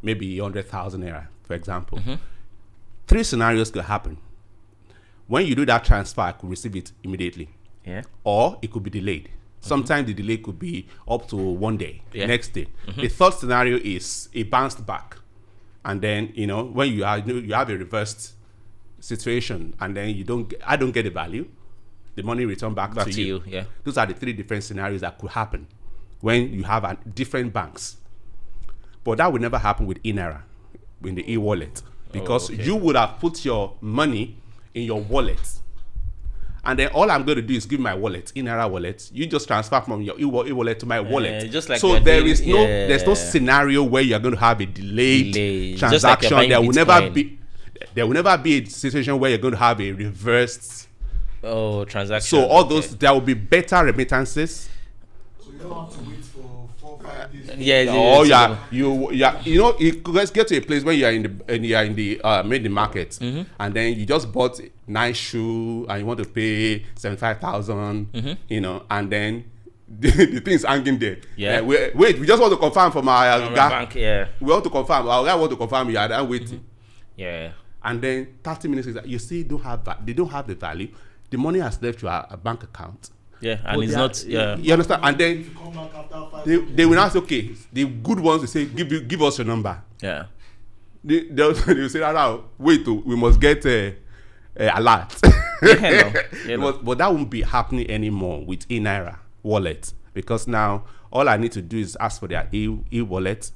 maybe 100,000 naira, for example. 3 scenarios could happen. When you do that transfer, I could receive it immediately, Yeah. or it could be delayed. Sometimes the delay could be up to 1 day, Yeah. next day. The third scenario is it bounced back, and then when you have a reversed situation, and then I don't get the value, the money returned back Back to to you. you, yeah. Those are the 3 different scenarios that could happen when you have different banks. But that would never happen with Inera, in the e-wallet, because okay. you would have put your money in your wallet. And then all I'm going to do is give my wallet, Inera wallet. You just transfer from your e-wallet to my wallet. just like so you're there doing- is there's no scenario where you're going to have a delayed Delay. Just like you're transaction. buying Bitcoin. There will never be a situation where you're going to have a reversed. Oh, transaction. So all okay. those, there will be better remittances. So you don't have to wait for 4-5 days. Yeah. Oh it's- yeah, let's get to a place where you are in the made market, and then you just bought nice shoe and you want to pay 75,000, and then the thing is hanging there. Yeah. Wait, we just want to confirm from our From a guy. bank, yeah. We want to confirm. Our guy want to confirm. You are there waiting, Yeah. and then 30 minutes later, you see, they don't have the value. The money has left your bank account. Yeah. And But it's they not. are- Yeah. You understand? And then To come back after 5 they will ask, okay, the good ones will say, give us your number. Yeah. They'll say, wait, we must get a alert. But that won't be happening anymore with eNaira wallet, because now all I need to do is ask for their e-wallet.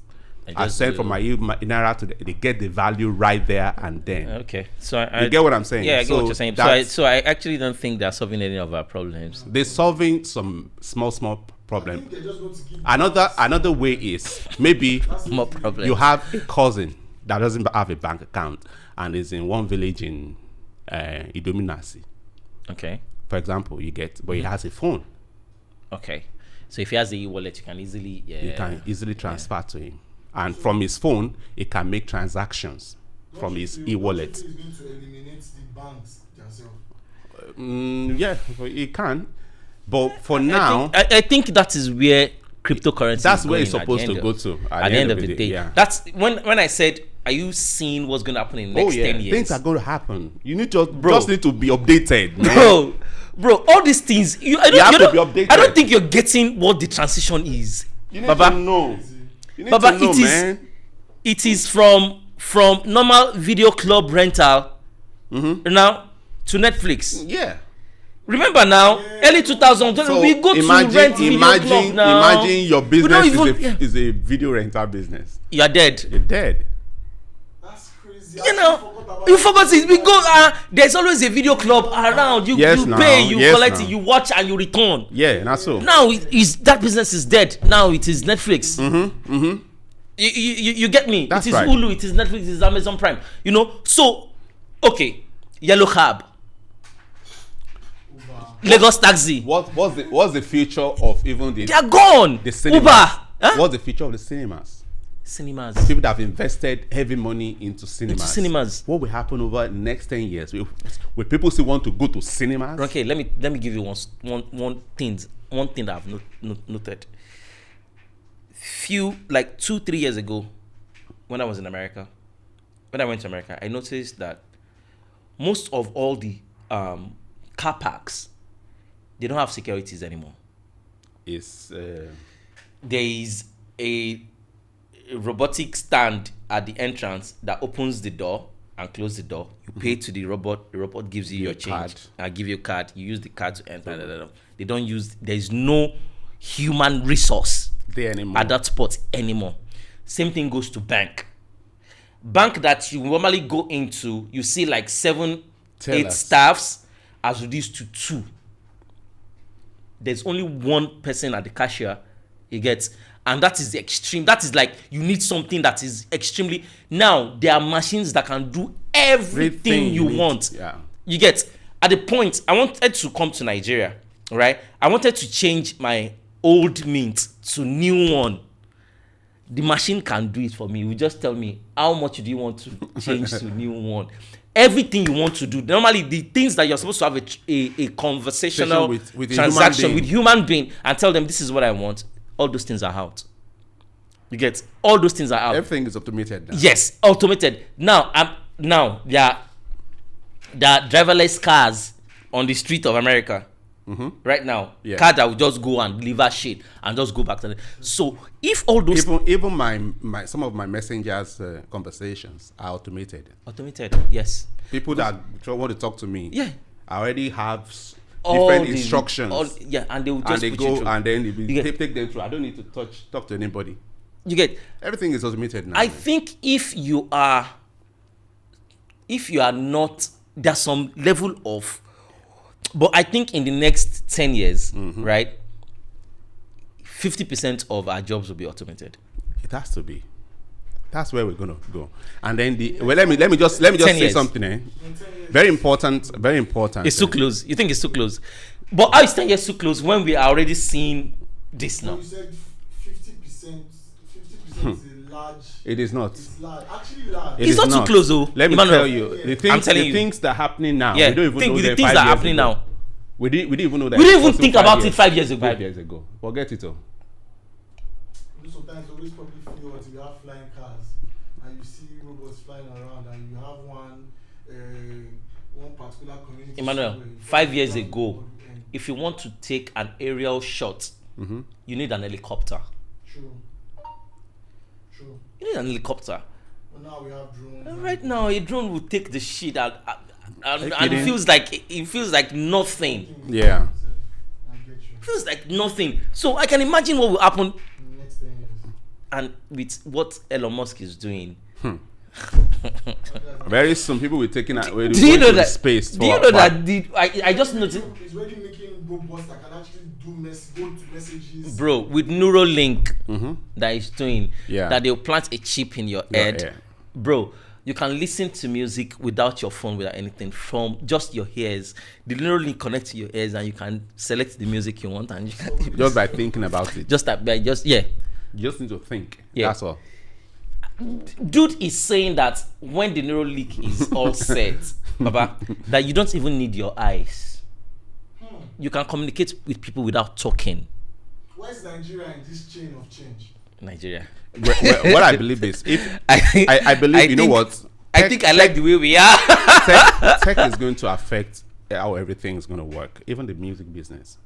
I just send do- from my eNaira to they get the value right there and then. Okay. So I You get what I'm saying? Yeah, I get So what you're saying. that's- So I actually don't think they're solving any of our problems. They're solving some small I problem. think they're just going to give Another way is maybe More problems. you have a cousin that doesn't have a bank account and is in one village in Idominasi, Okay. for example. But he has a phone. Okay. So if he has the e-wallet, you can easily. Yeah. You can easily transfer to him, and from his phone, he can make transactions from his e-wallet. Is going to eliminate the banks themselves. Yeah, he can. But for now, I think that is where cryptocurrency. that's is where it's going at supposed the to end go of- to At the end of the day, yeah. that's when I said, "Are you seeing what's going to happen in the next 10 years?" Things are going to happen. You need to just need to be updated, man. Bro, all these things. I have to don't, be updated. I don't think you're getting what the transition is. You need Baba, to know. You need Baba, to know, it is- man. it is from normal video club rental now to Netflix. Yeah. Remember now, early 2000s, So we go to rent video club now. imagine your We don't business even- is a video rental business. You're dead. You're dead. That's crazy. You know, you forgot it. We go. There's always a video club around. You Yes, you now. pay, you Yes, collect now. it, you watch, and you return. Yeah, that's so. Now that business is dead. Now it is Netflix. You get me? That's it is right. Hulu. It is Netflix. It is Amazon Prime. You know. So, okay, Yellow Cab, Lagos Taxi. What's the future of even They are gone. the cinemas? Uber. Huh? What's the future of the cinemas? Cinemas. People that have invested heavy money into cinemas. What will happen over the next 10 years? Will people still want to go to cinemas? Okay, let me give you one thing that I've noted. Like 2-3 years ago, when I was in America, when I went to America, I noticed that most of all the car parks, they don't have securities anymore. It's There is a robotic stand at the entrance that opens the door and close the door. You pay to the robot. The robot gives you your change. card. I give you a card. You use the card to enter. They don't use. There is no human resource There anymore. at that spot anymore. Same thing goes to bank. Bank that you normally go into, you see like 7, 8 staffs as reduced to 2. There's only one person at the cashier. You get, and that is the extreme. That is like you need something that is extremely. Now there are machines that can do everything you want. Yeah. You get, at the point I wanted to come to Nigeria, right? I wanted to change my old mint to new one. The machine can do it for me. You just tell me how much do you want to change to new one. Everything you want to do. Normally, the things that you're supposed to have a conversational with transaction with human being and tell them this is what I want. All those things are out. You get, all those things are out. Everything is automated now. Yes, automated. Now there are driverless cars on the street of America. Right now, car that will just go and deliver shit and just go back to the. So if all those even my some of my messengers conversations are automated. Yes. People that want to talk to me, I already have All different the- instructions. and they will just and they put you go through. and then they You get- take them through. I don't need to talk to anybody. You get. Everything is automated now. I think if you are not, there's some level of, but I think in the next 10 years, right, 50% of our jobs will be automated. It has to be. That's where we're gonna go. And then let me just say years. something. Very important. It's too close. You think it's too close? But how is 10 years too close when we are already seeing this So now? you said 50%. 50% is a large. It is not. It's large. Actually large. It It's is not too close, though. Let me Emmanuel. tell you, I'm telling you. things that are happening now. Yeah, We don't even think know with the them things 5 that are years happening ago. now. We didn't even know that. We didn't it even was think 5 about it years. 5 years ago. 5 years ago. Forget it all. Sometimes always probably feel until you have flying cars and you see robots flying around and you have one particular community. Emmanuel, somewhere, 5 years down ago, and if you want to take an aerial shot, you need an helicopter. True. You need an helicopter. But now we have drones. And right now, a drone will take the shit and it kidding? feels like nothing. Yeah. I get you. Feels like nothing. So I can imagine what will happen, In the next 10 years. and with what Elon Musk is doing. Very soon, people will be taking Do you know that? space. Do you know that? I just noticed, He's already making robots that can actually go to messages. bro, with Neuralink that is doing, Yeah. that they'll plant a chip in your head, ear. bro. You can listen to music without your phone, without anything, from just your ears. The Neuralink connects to your ears, and you can select the music you want, and you can Just by thinking about it. yeah. You just need to think. Yeah. That's all. Dude is saying that when the Neuralink is all set, Baba, that you don't even need your eyes. You can communicate with people without talking. Where's Nigeria in this chain of change? Nigeria. What I believe is, if I believe, you know what? I think I like the way we are. Tech is going to affect how everything is going to work, even the music business.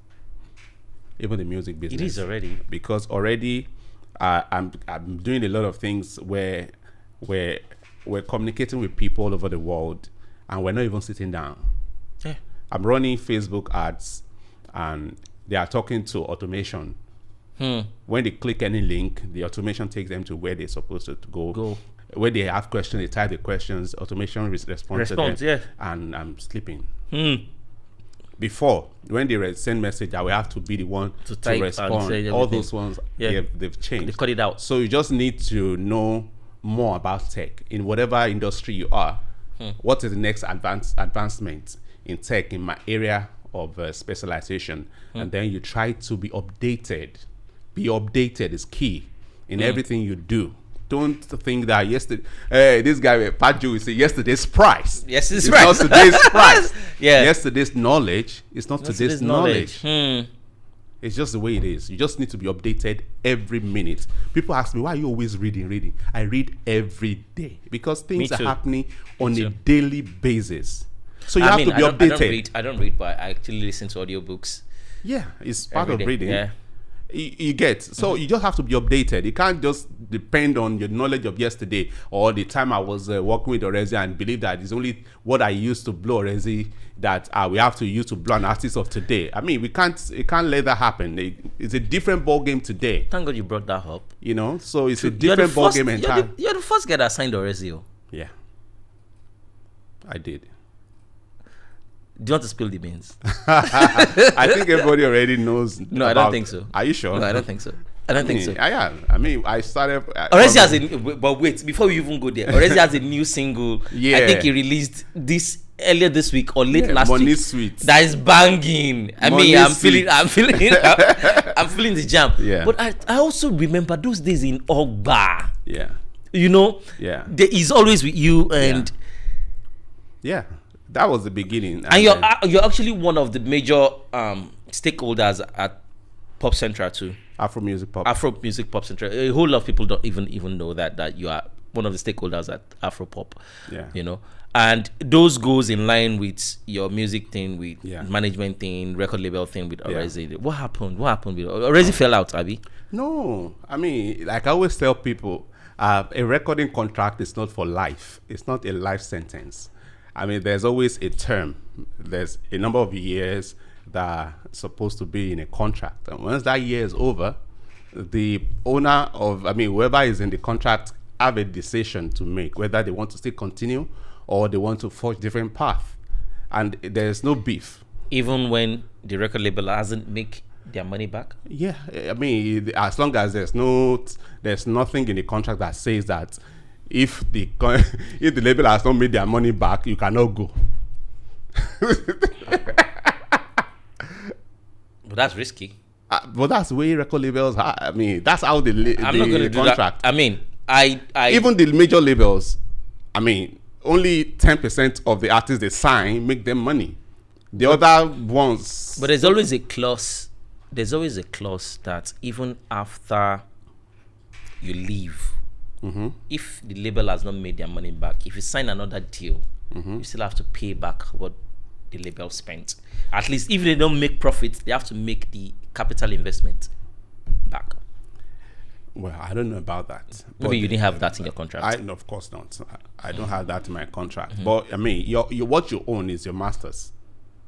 It is already. Because already I'm doing a lot of things where we're communicating with people all over the world, and we're not even sitting down. Yeah. I'm running Facebook ads, and they are talking to automation. When they click any link, the automation takes them to where they're supposed to go. When they have questions, they type the questions, automation responds to them. Yeah. And I'm sleeping. Before, when they send message, I will have to be the one to type and respond. say All everything. those ones, Yeah. they've changed. They cut it out. So you just need to know more about tech in whatever industry you are. What is the next advancement in tech in my area of specialization? And then you try to be updated. Be updated is key in everything you do. Don't think that yesterday, this guy Paju will say yesterday's price. Yes, it's Not right. today's price. Yeah. Yesterday's knowledge is not today's knowledge. Hmm. It's just the way it is. You just need to be updated every minute. People ask me, why are you always reading? I read every day because things are too. happening on too. a daily basis. So you have to be updated. I don't read, but I actually listen to audiobooks. Yeah, it's part every of day. reading. Yeah. You get. So you just have to be updated. You can't just depend on your knowledge of yesterday or the time I was working with Orezi and believe that it's only what I used to blow Orezi that we have to use to blow an artist of today. I mean, we can't let that happen. It's a different ball game today. Thank God you brought that up. You know, so it's a different ball game entirely. You're the first guy that signed Orezi. Yeah, I did. Do you want to spill the beans? I think everybody already knows. No, I don't think so. Are you sure? No, I don't think so. I don't think so. I am. I mean, I started. Orezi has but wait, before we even go there, Orezi has a new single. Yeah. I think he released this earlier this week or late last Money week. Sweet. That is banging. I Money mean, I'm Sweet. feeling the jam. Yeah. But I also remember those days in Ogba. Yeah. You know, Yeah. there is always with you, and Yeah. That was the beginning. and you're actually one of the major stakeholders at Pop Central too. Afro Music Pop. Afro Music Pop Central. A whole lot of people don't even know that you are one of the stakeholders at Afro Pop. Yeah. You know, and those goes in line with your music thing, with Yeah. management thing, record label thing with Orezi. What happened? What happened with Orezi? Fell out, Abi? No, I mean, like I always tell people, a recording contract is not for life. It's not a life sentence. I mean, there's always a term. There's a number of years that are supposed to be in a contract. And once that year is over, the owner of, I mean, whoever is in the contract have a decision to make, whether they want to still continue or they want to forge different path. And there's no beef. Even when the record label hasn't make their money back? Yeah, I mean, as long as there's nothing in the contract that says that if the label has not made their money back, you cannot go. But that's risky. But that's the way record labels are. I mean, that's how I'm not going to do contract. that. I mean, I even the major labels, I mean, only 10% of the artists they sign make them money. The other ones. But there's always a clause. There's always a clause that even after you leave, if the label has not made their money back, if you sign another deal, you still have to pay back what the label spent. At least if they don't make profits, they have to make the capital investment back. Well, I don't know about that. Maybe you didn't have that in your contract. No, of course not. I don't have that in my contract. But I mean, what you own is your masters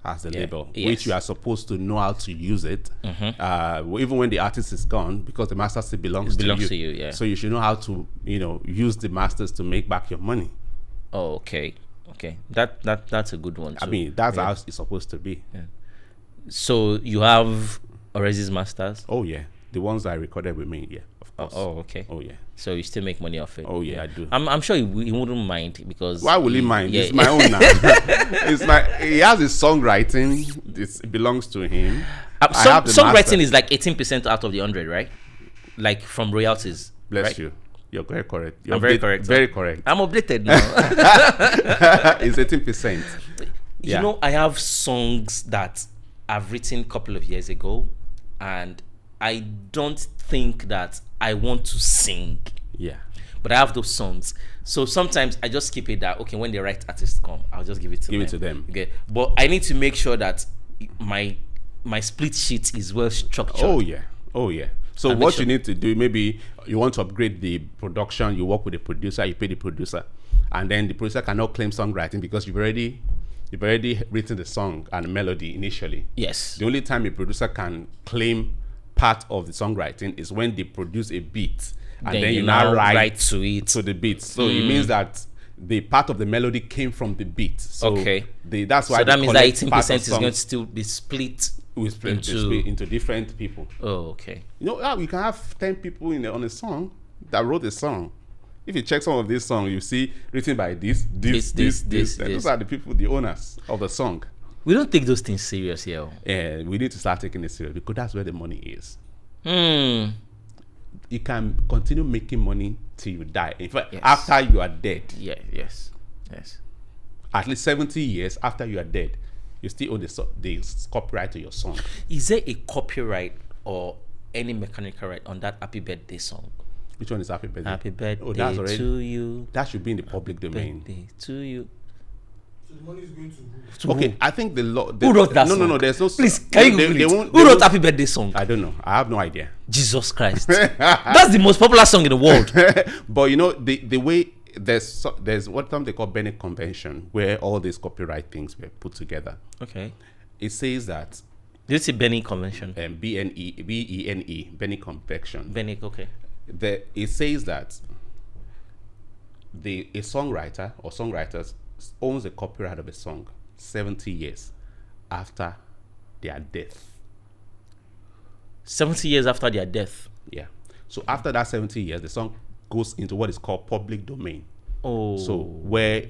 as the label, which you are supposed to know how to use it. Even when the artist is gone, because the master still belongs to you. Yeah. So you should know how to, use the masters to make back your money. Oh, okay. That's a good one too. I mean, that's how it's supposed to be. Yeah. So you have Orezi's masters? Oh yeah, the ones I recorded with me. Yeah, of course. Oh, okay. Oh yeah. So you still make money off it? Oh yeah, I do. I'm sure he wouldn't mind, because why will he mind? Yeah. It's my own now. He has his songwriting. It belongs to him. Songwriting is like 18% out of the 100, right? Like from royalties. Bless right? you. You're very correct. I'm very correct. Very correct. I'm updated now. It's 18%. You know, I have songs that I've written a couple of years ago, and I don't think that I want to sing. Yeah. But I have those songs. So sometimes I just keep it that, okay, when the right artists come, I'll just give it to them. Okay. But I need to make sure that my split sheet is well structured. Oh yeah. So what you need to do, maybe you want to upgrade the production, you work with the producer, you pay the producer, and then the producer cannot claim songwriting because you've already written the song and the melody initially. Yes. The only time a producer can claim part of the songwriting is when they produce a beat, and then you now write to it, to the beat. So it means that the part of the melody came from the beat. So that's why. So that means that 18% is going to still be split into different people. Oh, okay. You know, we can have 10 people on a song that wrote a song. If you check some of this song, you see written by this. Those are the people, the owners of the song. We don't take those things serious here. Yeah, we need to start taking it serious because that's where the money is. You can continue making money till you die. In fact, after you are dead. Yeah, yes. At least 70 years after you are dead, you still own the copyright to your song. Is there a copyright or any mechanical right on that Happy Birthday song? Which one is Happy Birthday? Happy Birthday to you. That should be in the public domain. Birthday to you. So the money is going to who? To Okay, who? I think the law. Who wrote that No, song? no. There's no. Please, can you Google it? Who wrote Happy Birthday song? I don't know. I have no idea. Jesus Christ. That's the most popular song in the world. But you know the way there's what they call Bennett Convention, where all these copyright things were put together. Okay. It says that Did you say Benny Convention? BENE Bennett Convention. Benny, okay. It says that a songwriter or songwriters owns the copyright of a song 70 years after their death. 70 years after their death. Yeah. So after that 70 years, the song goes into what is called public domain. Oh. So where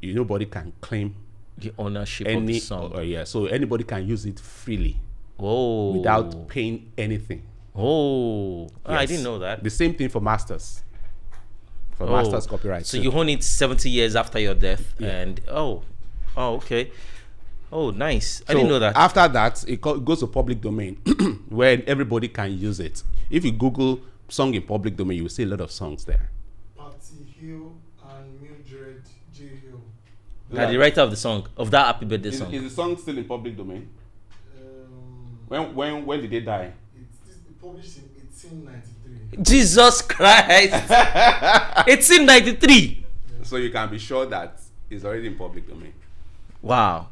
nobody can claim the ownership of the song. So anybody can use it freely Oh. without paying anything. Oh. I Yes. didn't know that. The same thing for masters. For masters copyright. So you own it 70 years after your death. Yeah. And okay. Oh, nice. I So didn't know that. After that, it goes to public domain where everybody can use it. If you Google song in public domain, you will see a lot of songs there. Patty Hill and Mildred J. Hill. The writer of the song, of that Happy Birthday song. Is the song still in public domain? Um, When did they die? it's published in 1893. Jesus Christ. 1893. So you can be sure that it's already in public domain. Wow.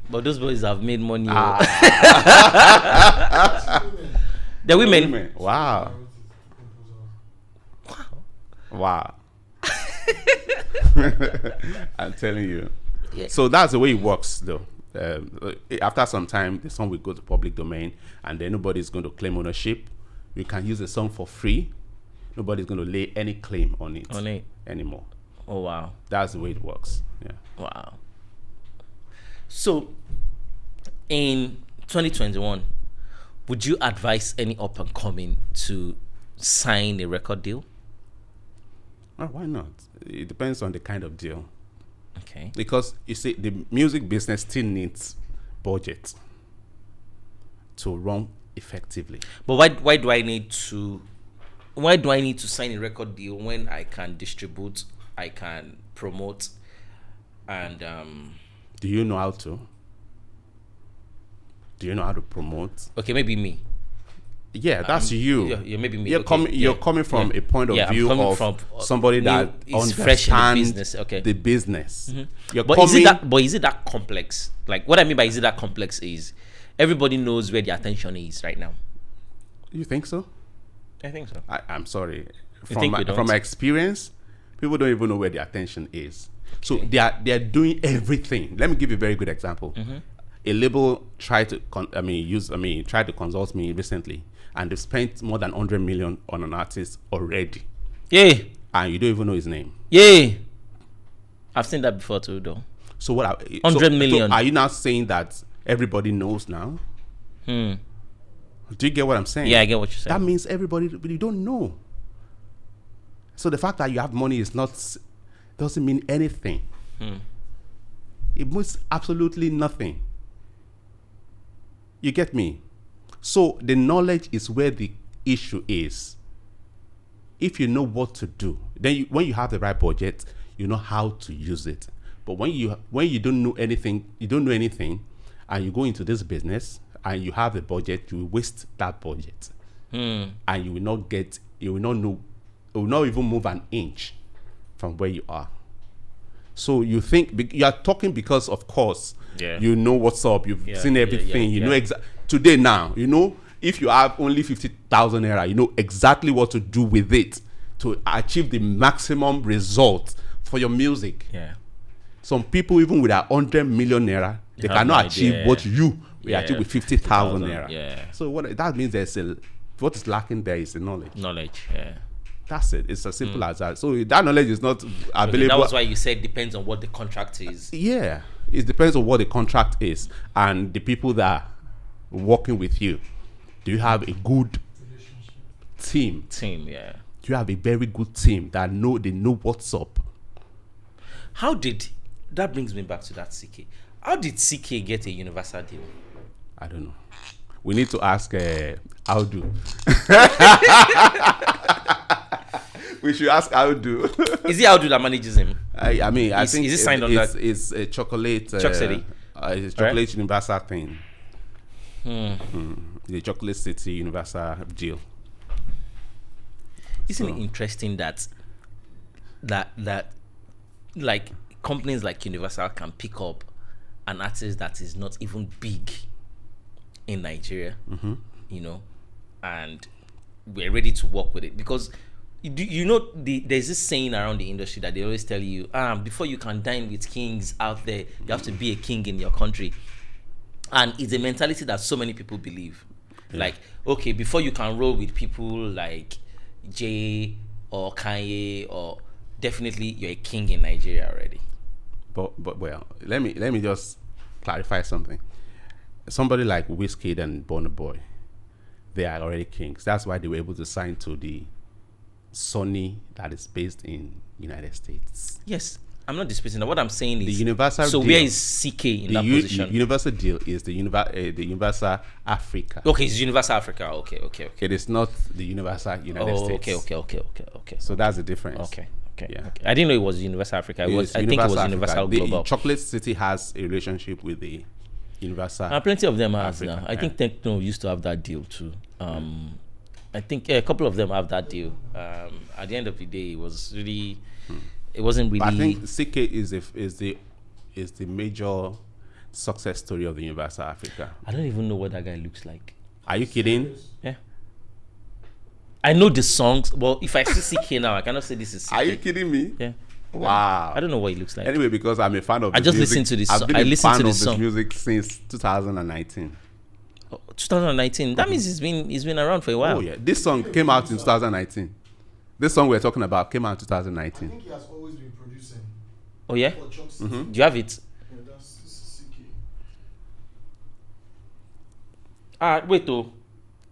But those boys have made money. The women. Wow. Wow. I'm telling you. Yeah. So that's the way it works, though. After some time, the song will go to public domain, and then nobody's going to claim ownership. You can use the song for free. Nobody's going to lay any claim on it anymore. Oh, wow. That's the way it works. Yeah. Wow. So, in 2021, would you advise any up and coming to sign a record deal? Well, why not? It depends on the kind of deal. Okay. Because you see, the music business still needs budget to run effectively. But why do I need to sign a record deal when I can distribute, I can promote, and Do you know how to? Do you know how to promote? okay, maybe me. Yeah, that's you. Yeah, maybe me. You're Okay, you're coming from yeah. a point of Yeah, I'm view coming of from, somebody that is fresh in the understands business. Okay. the business. You're But coming. is it that complex? Like, what I mean by is it that complex is everybody knows where the attention is right now. You think so? I think so. I'm sorry. think we don't? From my experience, people don't even know where their attention is. So they are doing everything. Let me give you a very good example. A label tried to tried to consult me recently, and they've spent more than 100 million on an artist already, Yeah. and you don't even know his name. Yeah. I've seen that before too, though. So what? 100 million. So are you now saying that everybody knows now? Do you get what I'm saying? Yeah, I get what you're That saying. means everybody really don't know. So the fact that you have money doesn't mean anything. It means absolutely nothing. You get me? So the knowledge is where the issue is. If you know what to do, then when you have the right budget, you know how to use it. But when you don't know anything, and you go into this business and you have a budget, you will waste that budget, and you will not know, it will not even move an inch from where you are. So you think you are talking because, of course, you know what's up. You've seen everything. You know today now. You know, if you have only 50,000 naira, you know exactly what to do with it to achieve the maximum result for your music. Yeah. Some people, even with 100 million naira, they have cannot no achieve idea. what you will achieve with 50,000 naira. Yeah. So what that means, what is lacking there is the knowledge. Knowledge. Yeah. That's it. It's as simple as that. So that knowledge is not available. That was why you said depends on what the contract is. Yeah, it depends on what the contract is and the people that are working with you. Do you have a good team? Yeah. Do you have a very good team that they know what's up? That brings me back to that CK. How did CK get a universal deal? I don't know. We need to ask Audu. We should ask Audu. Is it Audu that manages him? I mean, I think is it signed on it's, that? it's a chocolate. Chuck City? It's a chocolate Universal thing. The Chocolate City Universal deal. Isn't it interesting that like companies like Universal can pick up an artist that is not even big in Nigeria, you know, and we're ready to work with it? Because there's this saying around the industry that they always tell you, before you can dine with kings out there, you have to be a king in your country. And it's a mentality that so many people believe. Like, okay, before you can roll with people like Jay or Kanye, or definitely you're a king in Nigeria already. But well, let me just clarify something. Somebody like Wizkid and Burna Boy, they are already kings. That's why they were able to sign to the Sony that is based in United States. Yes, I'm not disputing that. What I'm saying is the Universal. So deal, where is CK in that position? The Universal deal is the Universal Africa. Okay, it's Universal Africa. Okay. It is not the Universal United States. Okay. So that's the difference. Okay. Yeah. Okay. I didn't know it was Universal Africa. I think it was Africa. Universal The Global. Chocolate City has a relationship with the Universal. Plenty of them have Africa, now. I think Techno used to have that deal too. I think a couple of them have that deal. At the end of the day, it was really, it wasn't really. But I think CK is the major success story of the Universal Africa. I don't even know what that guy looks like. Are you kidding? Yeah. I know the songs. Well, if I see CK now, I cannot say this is CK. Are you kidding me? Yeah. Wow. I don't know what he looks like. Anyway, because I'm a fan of I his just music, listened to this I've song. been I a listened fan to of this his song. music since 2019. 2019. That means he's been around for a while. Oh yeah, this song came out in 2019. This song we're talking about came out in I 2019. think he has always been producing. Oh yeah. For Chuck City. Do you have it? Yeah, this is CK. Wait though.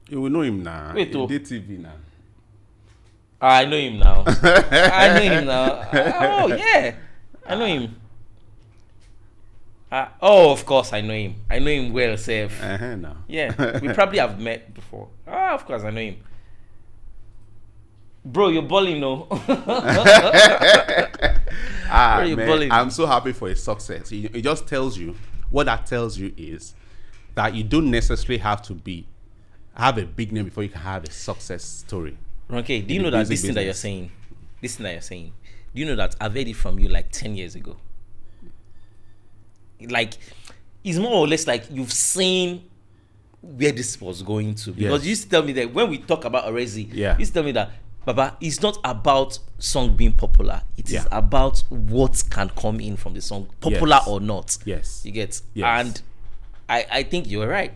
You will know him now. Wait, oh. DTV now. I know him now. Oh yeah, I know him. Of course I know him. I know him well, safe. No. Yeah, we probably have met before. Of course I know him. Bro, you're balling, no? You're Man, balling. I'm so happy for his success. It just tells you, what that tells you is that you don't necessarily have to have a big name before you can have a success story. Ronkay, do you In know the that music this thing that you're saying, do you know that I've heard it from you like 10 years ago? Like, it's more or less like you've seen where this was going to. Because you used to tell me that when we talk about Orezi, you used to tell me that, Baba, it's not about song being popular. It is about what can come in from the song, popular or not. Yes. You get? Yes. And I think you're right.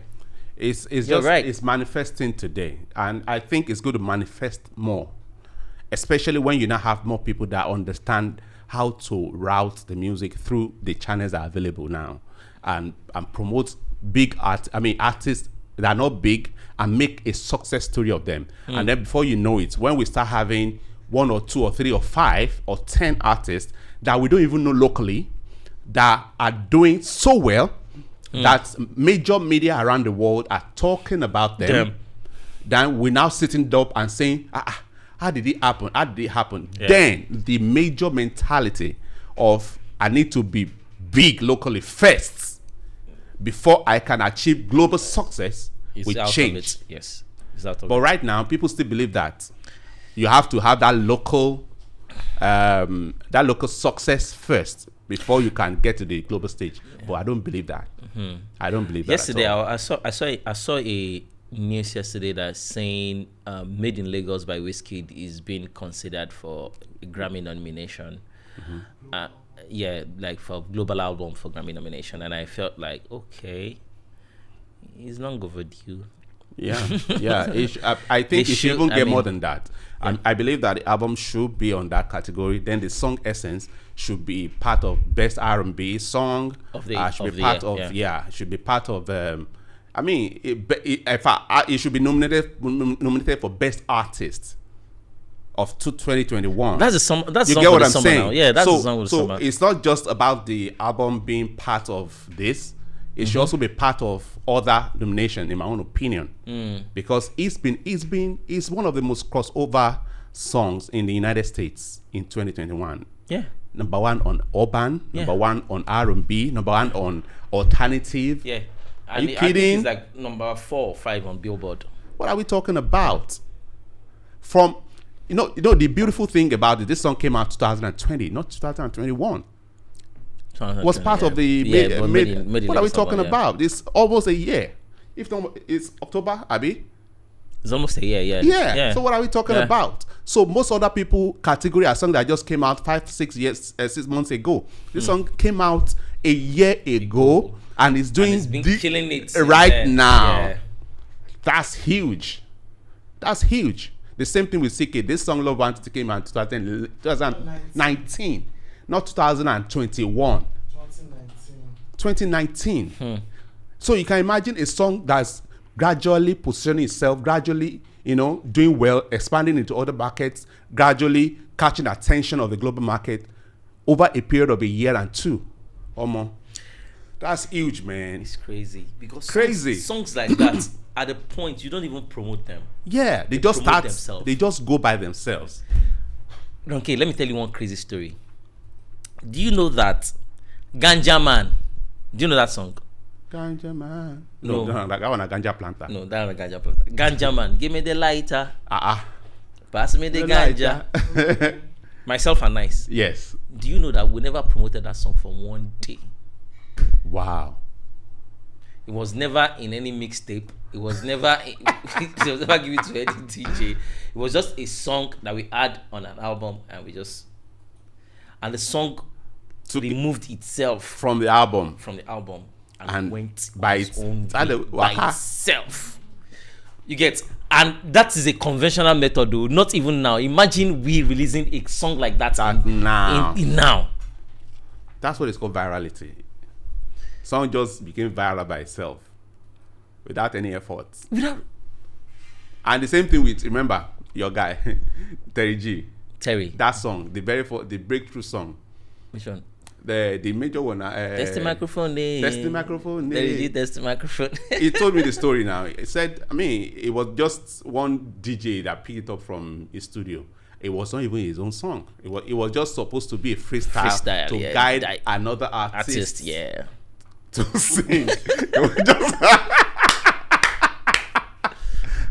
It's You're just right. It's manifesting today, and I think it's going to manifest more, especially when you now have more people that understand how to route the music through the channels that are available now, and promote artists that are not big and make a success story of them. And then before you know it, when we start having 1 or 2 or 3 or 5 or 10 artists that we don't even know locally that are doing so well, that major media around the world are talking about them, then we're now sitting up and saying, how did it happen? How did it happen? Yeah. Then the major mentality of I need to be big locally first before I can achieve global success will change. Yes. It's out of But right now, people still believe that you have to have that local success first before you can get to the global stage. But I don't believe that. I don't believe that. Yesterday, I saw a news yesterday that's saying "Made in Lagos" by Wizkid is being considered for a Grammy nomination. Like for global album for Grammy nomination, and I felt like, okay, it's long overdue. Yeah. I think it should even get more than that. I believe that the album should be on that category. Then the song Essence should be part of best R&B song. Should be part of. It should be nominated for best artist of 2021. That's the song. That's you song get what the I'm summer saying? Now. Yeah, that's the song of the so summer. it's not just about the album being part of this. It should also be part of other nomination, in my own opinion, because it's one of the most crossover songs in the United States in 2021. Yeah. Number one on urban, Yeah. number one on R&B, number one on alternative. Yeah. Are And you I think kidding? it's like number 4 or 5 on Billboard. What are we talking about? From you know the beautiful thing about it, this song came out 2020, not 2021. Was part of the what are we talking about? It's almost a year. If not, it's October, Abby. It's almost a year, Yeah. So what are we talking about? So most other people category a song that just came out 6 months ago. This song came out a year ago and it's doing it's been killing it right now. Yeah. That's huge. That's huge. The same thing with CK. This song Love Wanted came out 2019, not 2021. 2019. So you can imagine a song that's gradually positioning itself, gradually, doing well, expanding into other markets, gradually catching attention of the global market over a period of a year and 2 or more. That's huge, man. It's crazy because Crazy. songs like that at the point you don't even promote them. Yeah, they just promote start. themselves. They just go by themselves. Okay, let me tell you one crazy story. Do you know that Ganja Man? Do you know that song? Ganja man. No. That one a ganja planter. No, that's a Ganja planter. Ganja Man, give me the lighter, pass me the ganja. Myself and Nice. Yes. Do you know that we never promoted that song for one day? Wow. It was never in any mixtape. It was never it was never given to any DJ. It was just a song that we had on an album and the song removed itself From the album. and went by on its own by way by itself. You get, and that is a conventional method though, not even now. Imagine we releasing a song like that now. now. That's what it's called virality. Song just became viral by itself without any effort. And the same thing with, remember, your guy, Terry G. That song, the breakthrough song. Which one? The major one. Test the microphone. Test the microphone. Terry G, test the microphone. He told me the story now. He said, it was just one DJ that picked it up from his studio. It was not even his own song. It was just supposed to be a freestyle to guide another artist. Yeah. To sing. It was just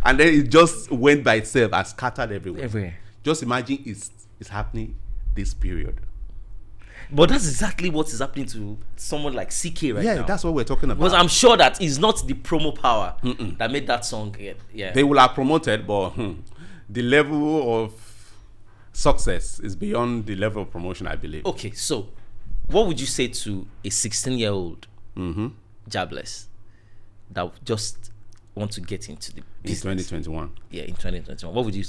and then it just went by itself and scattered everywhere. Just imagine it's happening this period. But that's exactly what is happening to someone like CK right now. Yeah, that's what we're talking about. Because I'm sure that it's not the promo power that made that song. Yeah. They will have promoted, but the level of success is beyond the level of promotion, I believe. Okay, so what would you say to a 16-year-old jobless that just want to get into the business? In 2021. Yeah, in 2021. What would you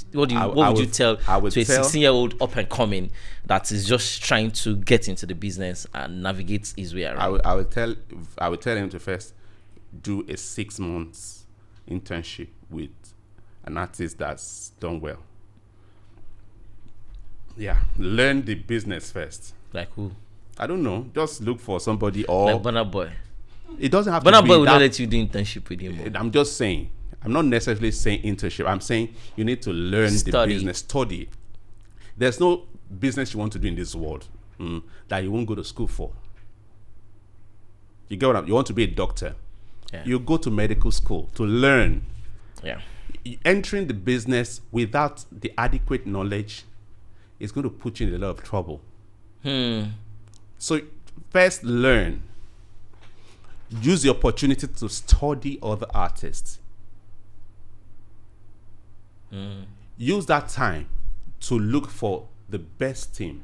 tell to a 16-year-old up and coming that is just trying to get into the business and navigate his way around? I would tell him to first do a 6 months internship with an artist that's done well. Yeah, learn the business first. Like who? I don't know. Just look for somebody or like Burna Boy. It doesn't have Burna to be Boy will not let you do internship with him. I'm just saying. I'm not necessarily saying internship. I'm saying you need to learn the business, study. There's no business you want to do in this world that you won't go to school for. You get what you want to be a doctor. Yeah. You go to medical school to learn. Yeah. Entering the business without the adequate knowledge is going to put you in a lot of trouble. So first learn. Use the opportunity to study other artists. Use that time to look for the best team.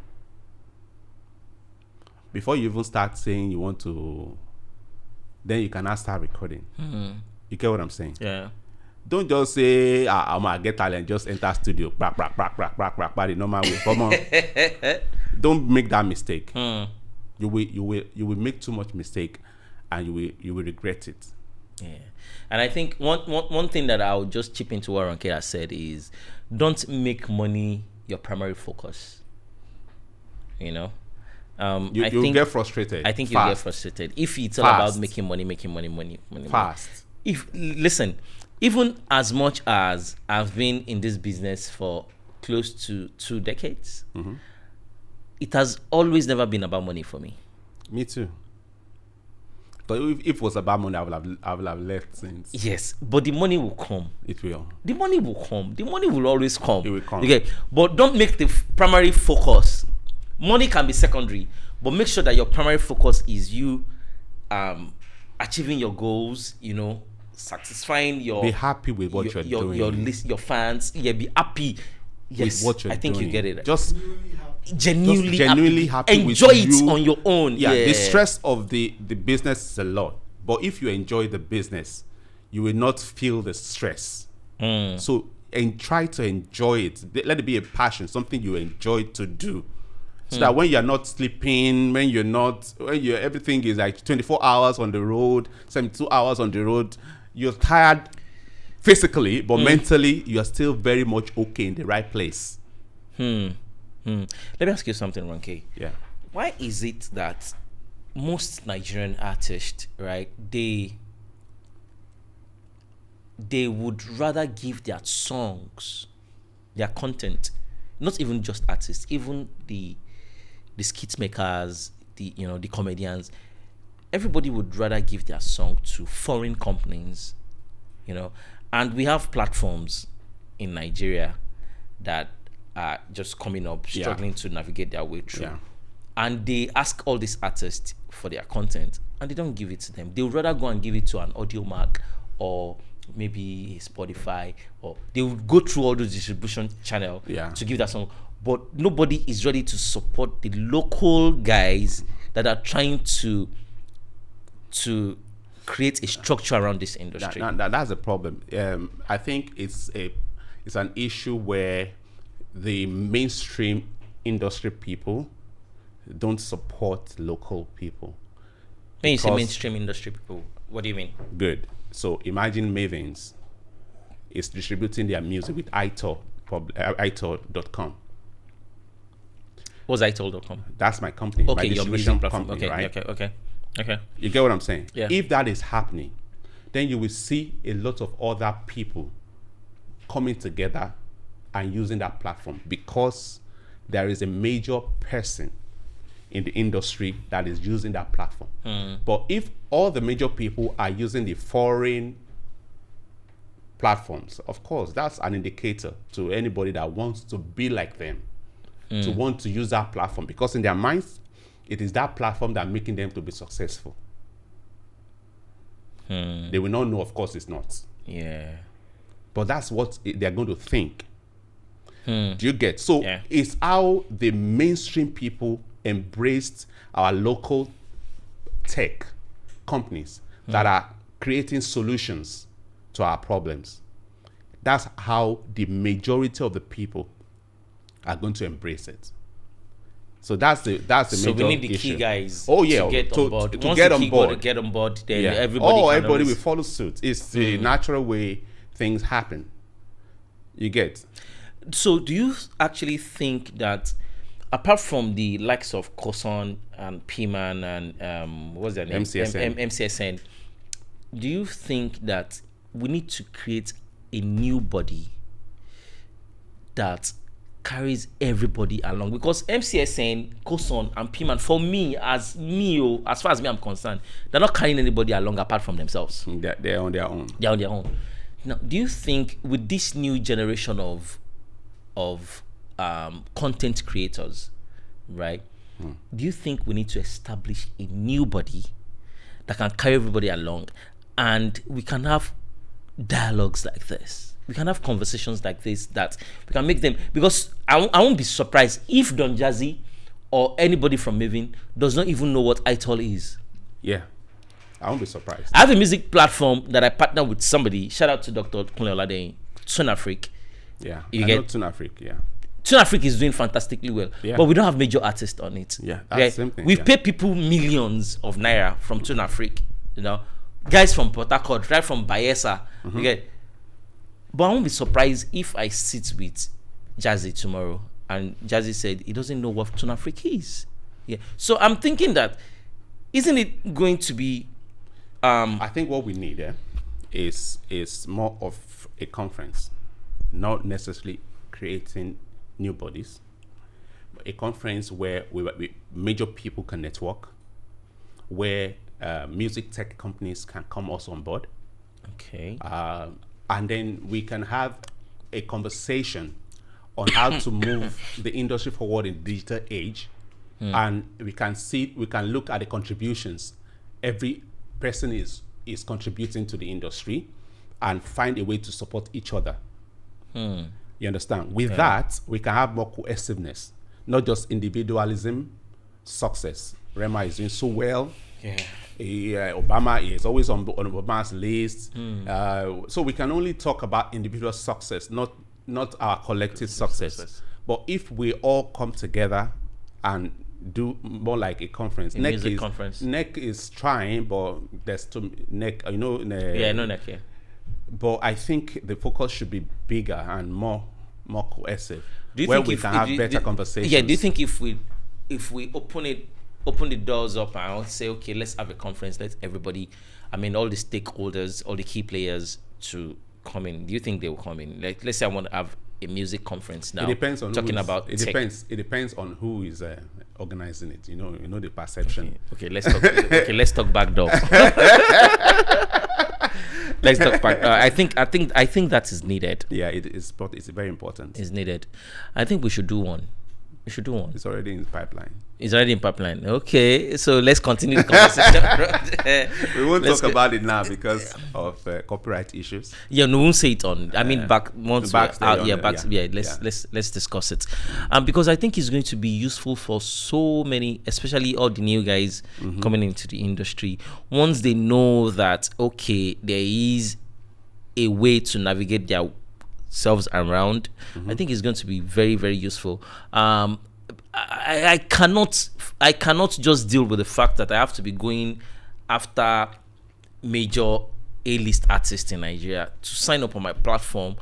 Before you even start saying you want to, then you can now start recording. You get what I'm saying? Yeah. Don't just say, I'm going to get talent, just enter studio. Brack, the normal way. Come on. Don't make that mistake. You will make too much mistake and you will regret it. Yeah. And I think one thing that I would just chip into what Ronkay has said is don't make money your primary focus. You know? You'll get frustrated. I think you'll get frustrated. If it's all about making money. Fast. Listen, even as much as I've been in this business for close to 2 decades. Mm-hmm. It has always never been about money for me. Me too. But if it was about money, I would have left since. Yes, but the money will come. It will. The money will come. The money will always come. It will come. Okay, but don't make the primary focus. Money can be secondary, but make sure that your primary focus is you achieving your goals. Satisfying your. Be happy with what you're doing. Your list, your fans. Yeah, be happy. Yes, with what you're I think doing. you get it. Just genuinely happy. with Enjoy it you. on your own. Yeah, the stress of the business is a lot. But if you enjoy the business, you will not feel the stress. So try to enjoy it. Let it be a passion, something you enjoy to do. So that when you're not sleeping, when everything is like 24 hours on the road, 72 hours on the road, you're tired physically, but mentally you are still very much okay in the right place. Let me ask you something, Ronkay. Yeah. Why is it that most Nigerian artists, right, they would rather give their songs, their content, not even just artists, even the skit makers, the comedians, everybody would rather give their song to foreign companies, and we have platforms in Nigeria that are just coming up, struggling to navigate their way through. Yeah. And they ask all these artists for their content and they don't give it to them. They would rather go and give it to an Audio Mark or maybe Spotify, or they would go through all those distribution channel to give that song. But nobody is ready to support the local guys that are trying to create a structure around this industry. That's a problem. I think it's an issue where the mainstream industry people don't support local people. When you say mainstream industry people, what do you mean? Good. So imagine Mavens is distributing their music with ITAAW.com. What's ITAAW.com? That's my company. Okay, my your distribution music platform. company, Okay, right? okay. You get what I'm saying? Yeah. If that is happening, then you will see a lot of other people coming together and using that platform, because there is a major person in the industry that is using that platform. But if all the major people are using the foreign platforms, of course, that's an indicator to anybody that wants to be like them, to want to use that platform, because in their minds, it is that platform that making them to be successful. They will not know, of course, it's not. Yeah. But that's what they're going to think. Do you get? So it's how the mainstream people embraced our local tech companies that are creating solutions to our problems. That's how the majority of the people are going to embrace it. So that's the So major we need the issue. key guys Oh yeah, to get on board. To Once get the on key board. get on board, then Yeah. everybody will follow suit. It's the natural way things happen. You get? So do you actually think that, apart from the likes of Koson and P-Man and what's their name? MCSN. MCSN, do you think that we need to create a new body that carries everybody along? Because MCSN, Koson, and P-Man, for me, as far as me I'm concerned, they're not carrying anybody along apart from themselves. They're on their own. They're on their own. Now, do you think with this new generation of content creators, right? Do you think we need to establish a new body that can carry everybody along, and we can have dialogues like this? We can have conversations like this that we can make them, because I won't be surprised if Don Jazzy or anybody from Maven does not even know what ITAAW is. Yeah, I won't be surprised. I have a music platform that I partner with somebody. Shout out to Dr. Kolade, Tunafric. Yeah, You I get- know Tunafric, yeah. Tunafric is doing fantastically well, Yeah. but we don't have major artists on it. Yeah, that's the same thing, We've yeah. paid people millions of naira from Tunafric, guys from Port Harcourt, right from Bayelsa. You get, but I won't be surprised if I sit with Jazzy tomorrow and Jazzy said he doesn't know what Tunafric is. Yeah, so I'm thinking that, isn't it going to be I think what we need is more of a conference, not necessarily creating new bodies, a conference where major people can network, where music tech companies can come also on board. Okay. And then we can have a conversation on how to move the industry forward in the digital age. And we can look at the contributions every person is contributing to the industry, and find a way to support each other. You understand? With that, we can have more cohesiveness, not just individualism, success. Rema is doing so well. Obama is always on Obama's list. So we can only talk about individual success, not our collective success. But if we all come together and do more like a conference, NEC is trying, but there's too NEC, I know NEC. Yeah. But I think the focus should be bigger and more cohesive, where we can have better conversations. Yeah. Do you think if we open the doors up and say, okay, let's have a conference, let everybody, all the stakeholders, all the key players to come in, do you think they will come in? Like, let's say I want to have a music conference now. It depends on it tech. It depends on who is organizing it. You know the perception. Okay, let's talk. Let's talk back door. Let's talk back. I think that is needed. Yeah, it is. But it's very important. It's needed. I think we should do one. It's already in the pipeline. Okay, so let's continue the conversation. We won't talk about it now because of copyright issues. Yeah, no, we won't say it on. Let's discuss it. Because I think it's going to be useful for so many, especially all the new guys coming into the industry. Once they know that, okay, there is a way to navigate their selves around, I think it's going to be very, very useful. I cannot just deal with the fact that I have to be going after major A-list artists in Nigeria to sign up on my platform,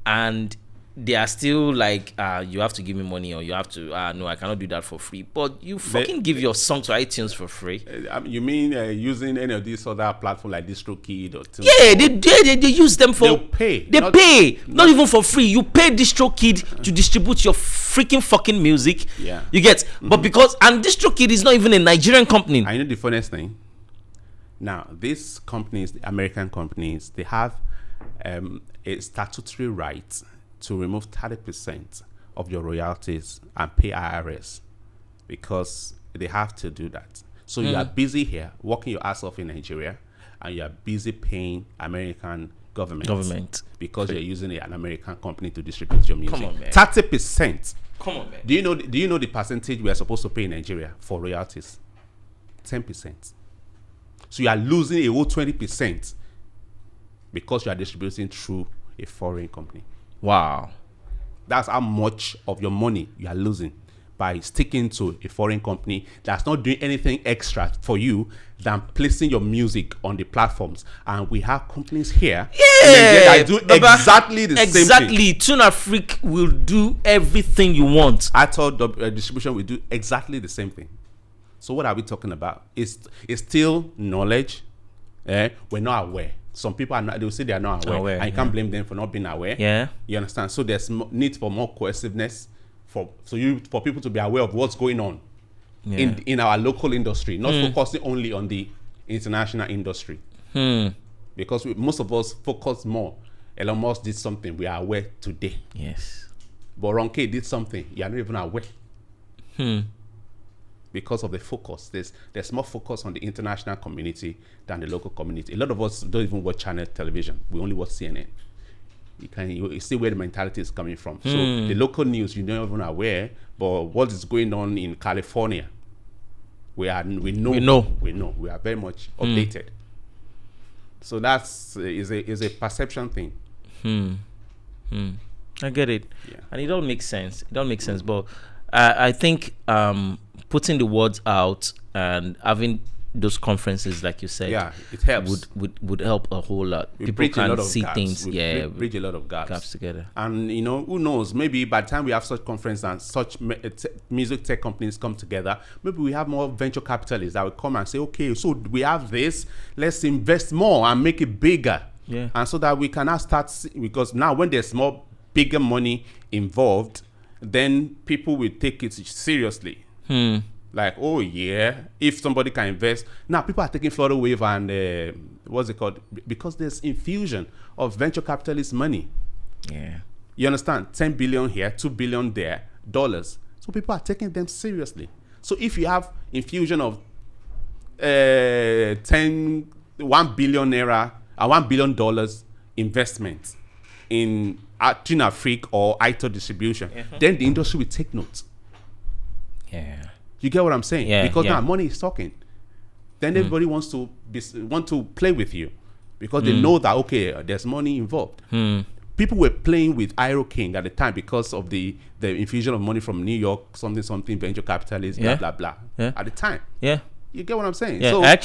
and they are still like, you have to give me money, or you have to, no, I cannot do that for free. But you give your song to iTunes for free. You mean using any of these other platforms like DistroKid or they use them for... They'll pay. They pay. Not even for free. You pay DistroKid to distribute your freaking fucking music. Yeah. You get? But because... And DistroKid is not even a Nigerian company. I know the funniest thing. Now, these companies, the American companies, they have a statutory right to remove 30% of your royalties and pay IRS, because they have to do that. So you are busy here working your ass off in Nigeria, and you are busy paying American government because you're using an American company to distribute your music. Come on, man. 30%. Come on, man. Do you know the percentage we are supposed to pay in Nigeria for royalties? 10%. So you are losing a whole 20% because you are distributing through a foreign company. Wow. That's how much of your money you are losing by sticking to a foreign company that's not doing anything extra for you than placing your music on the platforms. And we have companies here that do exactly the same thing. Exactly. Tuna Freak will do everything you want. ITAAW distribution will do exactly the same thing. So what are we talking about? It's still knowledge. We're not aware. Some people are not, they will say they are not aware, and you can't blame them for not being aware. Yeah. You understand? So there's need for more cohesiveness for people to be aware of what's going on in our local industry, not focusing only on the international industry. Because most of us focus more. Elon Musk did something, we are aware today. Yes. But Ronkay did something, you are not even aware. Because of the focus. There's more focus on the international community than the local community. A lot of us don't even watch channel television. We only watch CNN. You see where the mentality is coming from. So the local news, you're not even aware, but what is going on in California, we know. We are very much updated. So that's is a perception thing. I get it. Yeah. And it all makes sense. But I think putting the words out and having those conferences, like you said, it helps. Would help a whole lot. People can see things. Bridge a lot of gaps together. And who knows? Maybe by the time we have such conference and such music tech companies come together, maybe we have more venture capitalists that will come and say, okay, so we have this. Let's invest more and make it bigger. Yeah. And so that we can now start, because now when there's more bigger money involved, then people will take it seriously. Like, oh yeah, if somebody can invest. Now people are taking Florida Wave and what's it called? Because there's infusion of venture capitalist money. Yeah. You understand? 10 billion here, 2 billion there, dollars. So people are taking them seriously. So if you have infusion of 1 billion naira, $1 billion investment in Afrique or ITAAW distribution, then the industry will take note. Yeah. You get what I'm saying? Yeah, because yeah. now money is talking. Then everybody wants to play with you because they know that, okay, there's money involved. People were playing with Airo King at the time because of the infusion of money from New York, something venture capitalists, blah, blah, blah. Yeah. At the time. Yeah. You get what I'm saying? Yeah, So, I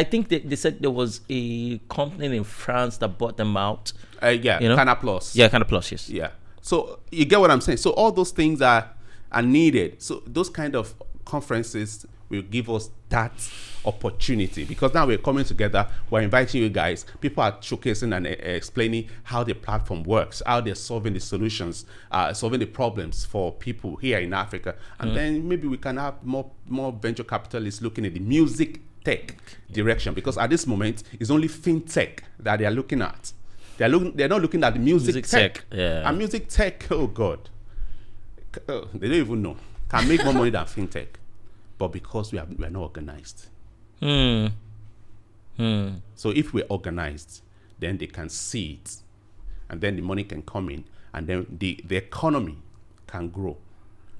think they said there was a company in France that bought them out. yeah, you know? Canal Plus. Yeah, kind of plus, yes. Yeah. So you get what I'm saying? So all those things are needed. So those kind of conferences will give us that opportunity, because now we're coming together, we're inviting you guys, people are showcasing and explaining how the platform works, how they're solving the solutions, solving the problems for people here in Africa. And then maybe we can have more venture capitalists looking at the music tech direction, because at this moment it's only fintech that they are looking at. They're not looking at the music tech. Yeah. And music tech, oh God, they don't even know, can make more money than fintech. But because we're not organized. So if we're organized, then they can see it, and then the money can come in, and then the economy can grow.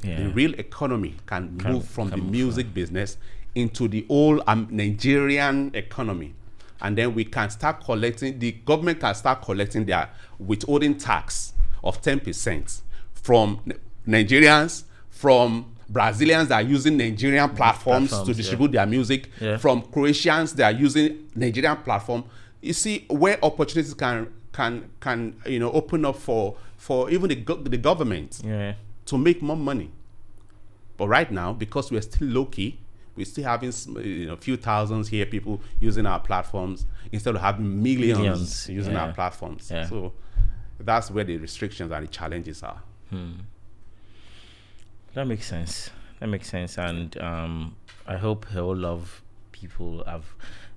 Yeah. The real economy can move from the music business into the whole Nigerian economy. And then we can start collecting, the government can start collecting their withholding tax of 10% from Nigerians, from Brazilians that are using Nigerian platforms to distribute their music, from Croatians that are using Nigerian platform. You see where opportunities can open up for even the government to make more money. But right now, because we're still low key, we're still having a few thousands here, people using our platforms instead of having millions using our platforms. Yeah. So that's where the restrictions and the challenges are. That makes sense. And I hope a whole lot of people have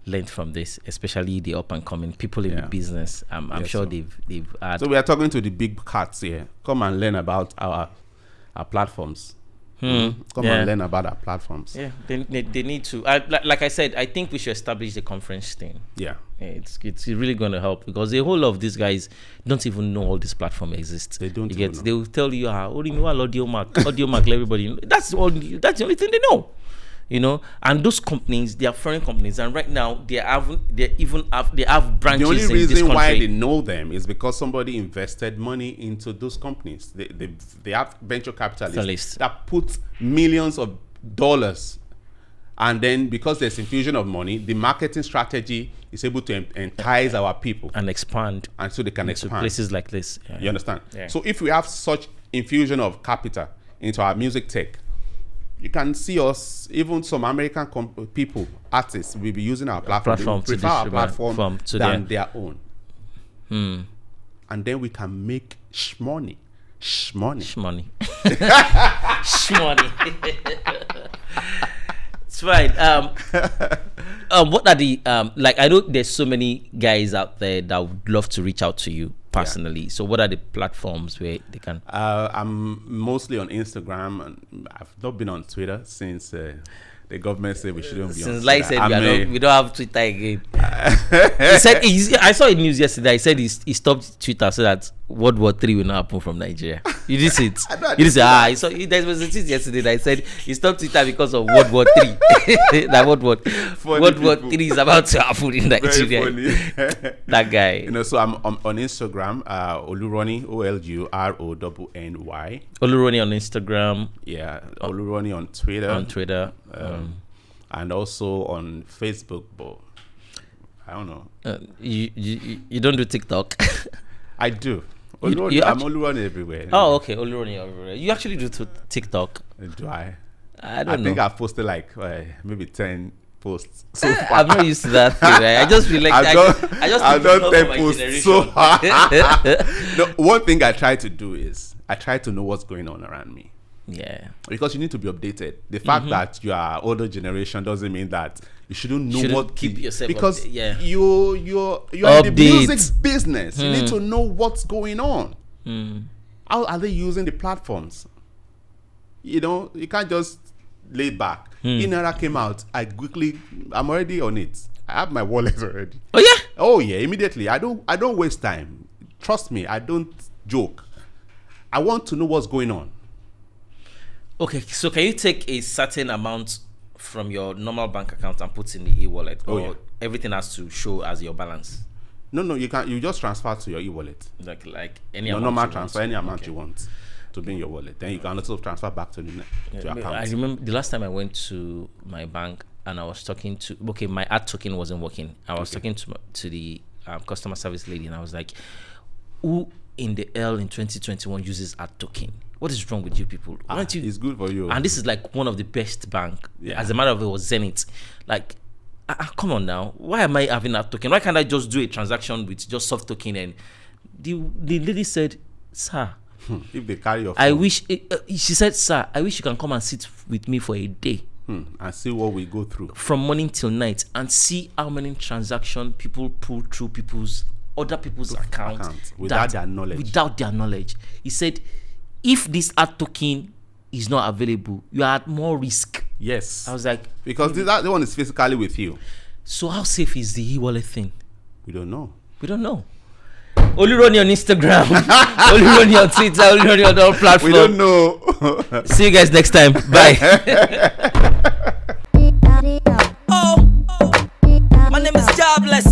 learned from this, especially the up and coming people in the business. I'm sure they've had. So we are talking to the big cats here. Come and learn about our platforms. Come and learn about our platforms. Yeah, they need to. Like I said, I think we should establish the conference thing. Yeah. It's really going to help, because a whole lot of these guys don't even know all this platform exists. They don't. They will tell you, audio mark, everybody. That's the only thing they know. And those companies, they are foreign companies, and right now they have branches. The only in this reason country. why they know them is because somebody invested money into those companies. They have venture capitalists that put millions of dollars, and then because there's infusion of money, the marketing strategy is able to entice our people and expand, and so they can expand places like this. You understand? Yeah. So if we have such infusion of capital into our music tech, you can see us, even some American people, artists, will be using our platform. They prefer our platform than their own. And then we can make shmoney. It's fine. What are the I know there's so many guys out there that would love to reach out to you personally. So what are the platforms where they can? I'm mostly on Instagram, and I've not been on Twitter since the government said we shouldn't be on Twitter. Since Lai said we don't have Twitter again. He said I saw a news yesterday. He said he stopped Twitter so that World War III will not happen from Nigeria. You did it. You did say there was a tweet yesterday that I said he stopped Twitter because of World War III. That World War III is about to happen in Nigeria. That guy. So I'm on Instagram, Oluroni, OLURONNY. Oluroni on Instagram. Yeah, Oluroni on Twitter. And also on Facebook, but I don't know. You don't do TikTok? I do. I'm Oluroni everywhere. Oh, okay, Oluroni everywhere. You actually do TikTok? Do I? I don't know. I think I've posted maybe 10 posts so far. I'm not used to that thing. Right? I just feel like I've done 10 posts so far. No, one thing I try to do is I try to know what's going on around me. Yeah. Because you need to be updated. The fact that you are older generation doesn't mean that you shouldn't know what keep yourself because yeah. you're in the music business. You need to know what's going on. How are they using the platforms? You know, you can't just lay back. Inera came out. I'm already on it. I have my wallet already. Oh yeah. Oh yeah, immediately. I don't waste time. Trust me, I don't joke. I want to know what's going on. Okay, so can you take a certain amount from your normal bank account and put in the e-wallet, or everything has to show as your balance? No, you can't. You just transfer to your e-wallet. Like any Your amount. normal transfer, any amount you want to be in your wallet. Then you can also transfer back to your account. I remember the last time I went to my bank and I was talking to. Okay, my ad token wasn't working. I was talking to the customer service lady, and I was like, "Who in the L in 2021 uses ad token? What is wrong with you people? Why don't you?" It's good for you. And this is like one of the best bank. Yeah. As a matter of it, was Zenith. Like, come on now. Why am I having that token? Why can't I just do a transaction with just soft token? And the lady said, "Sir, if they carry your phone, I wish." She said, "Sir, I wish you can come and sit with me for a day and see what we go through from morning till night and see how many transactions people pull through other people's accounts without their knowledge." Without their knowledge, he said, if this ad token is not available, you are at more risk. Yes. I was like, because that one is physically with you. So how safe is the e-wallet thing? We don't know. Only run on Instagram, only run on Twitter, only run on all platforms. We don't know. See you guys next time. Bye. My name is Jobless.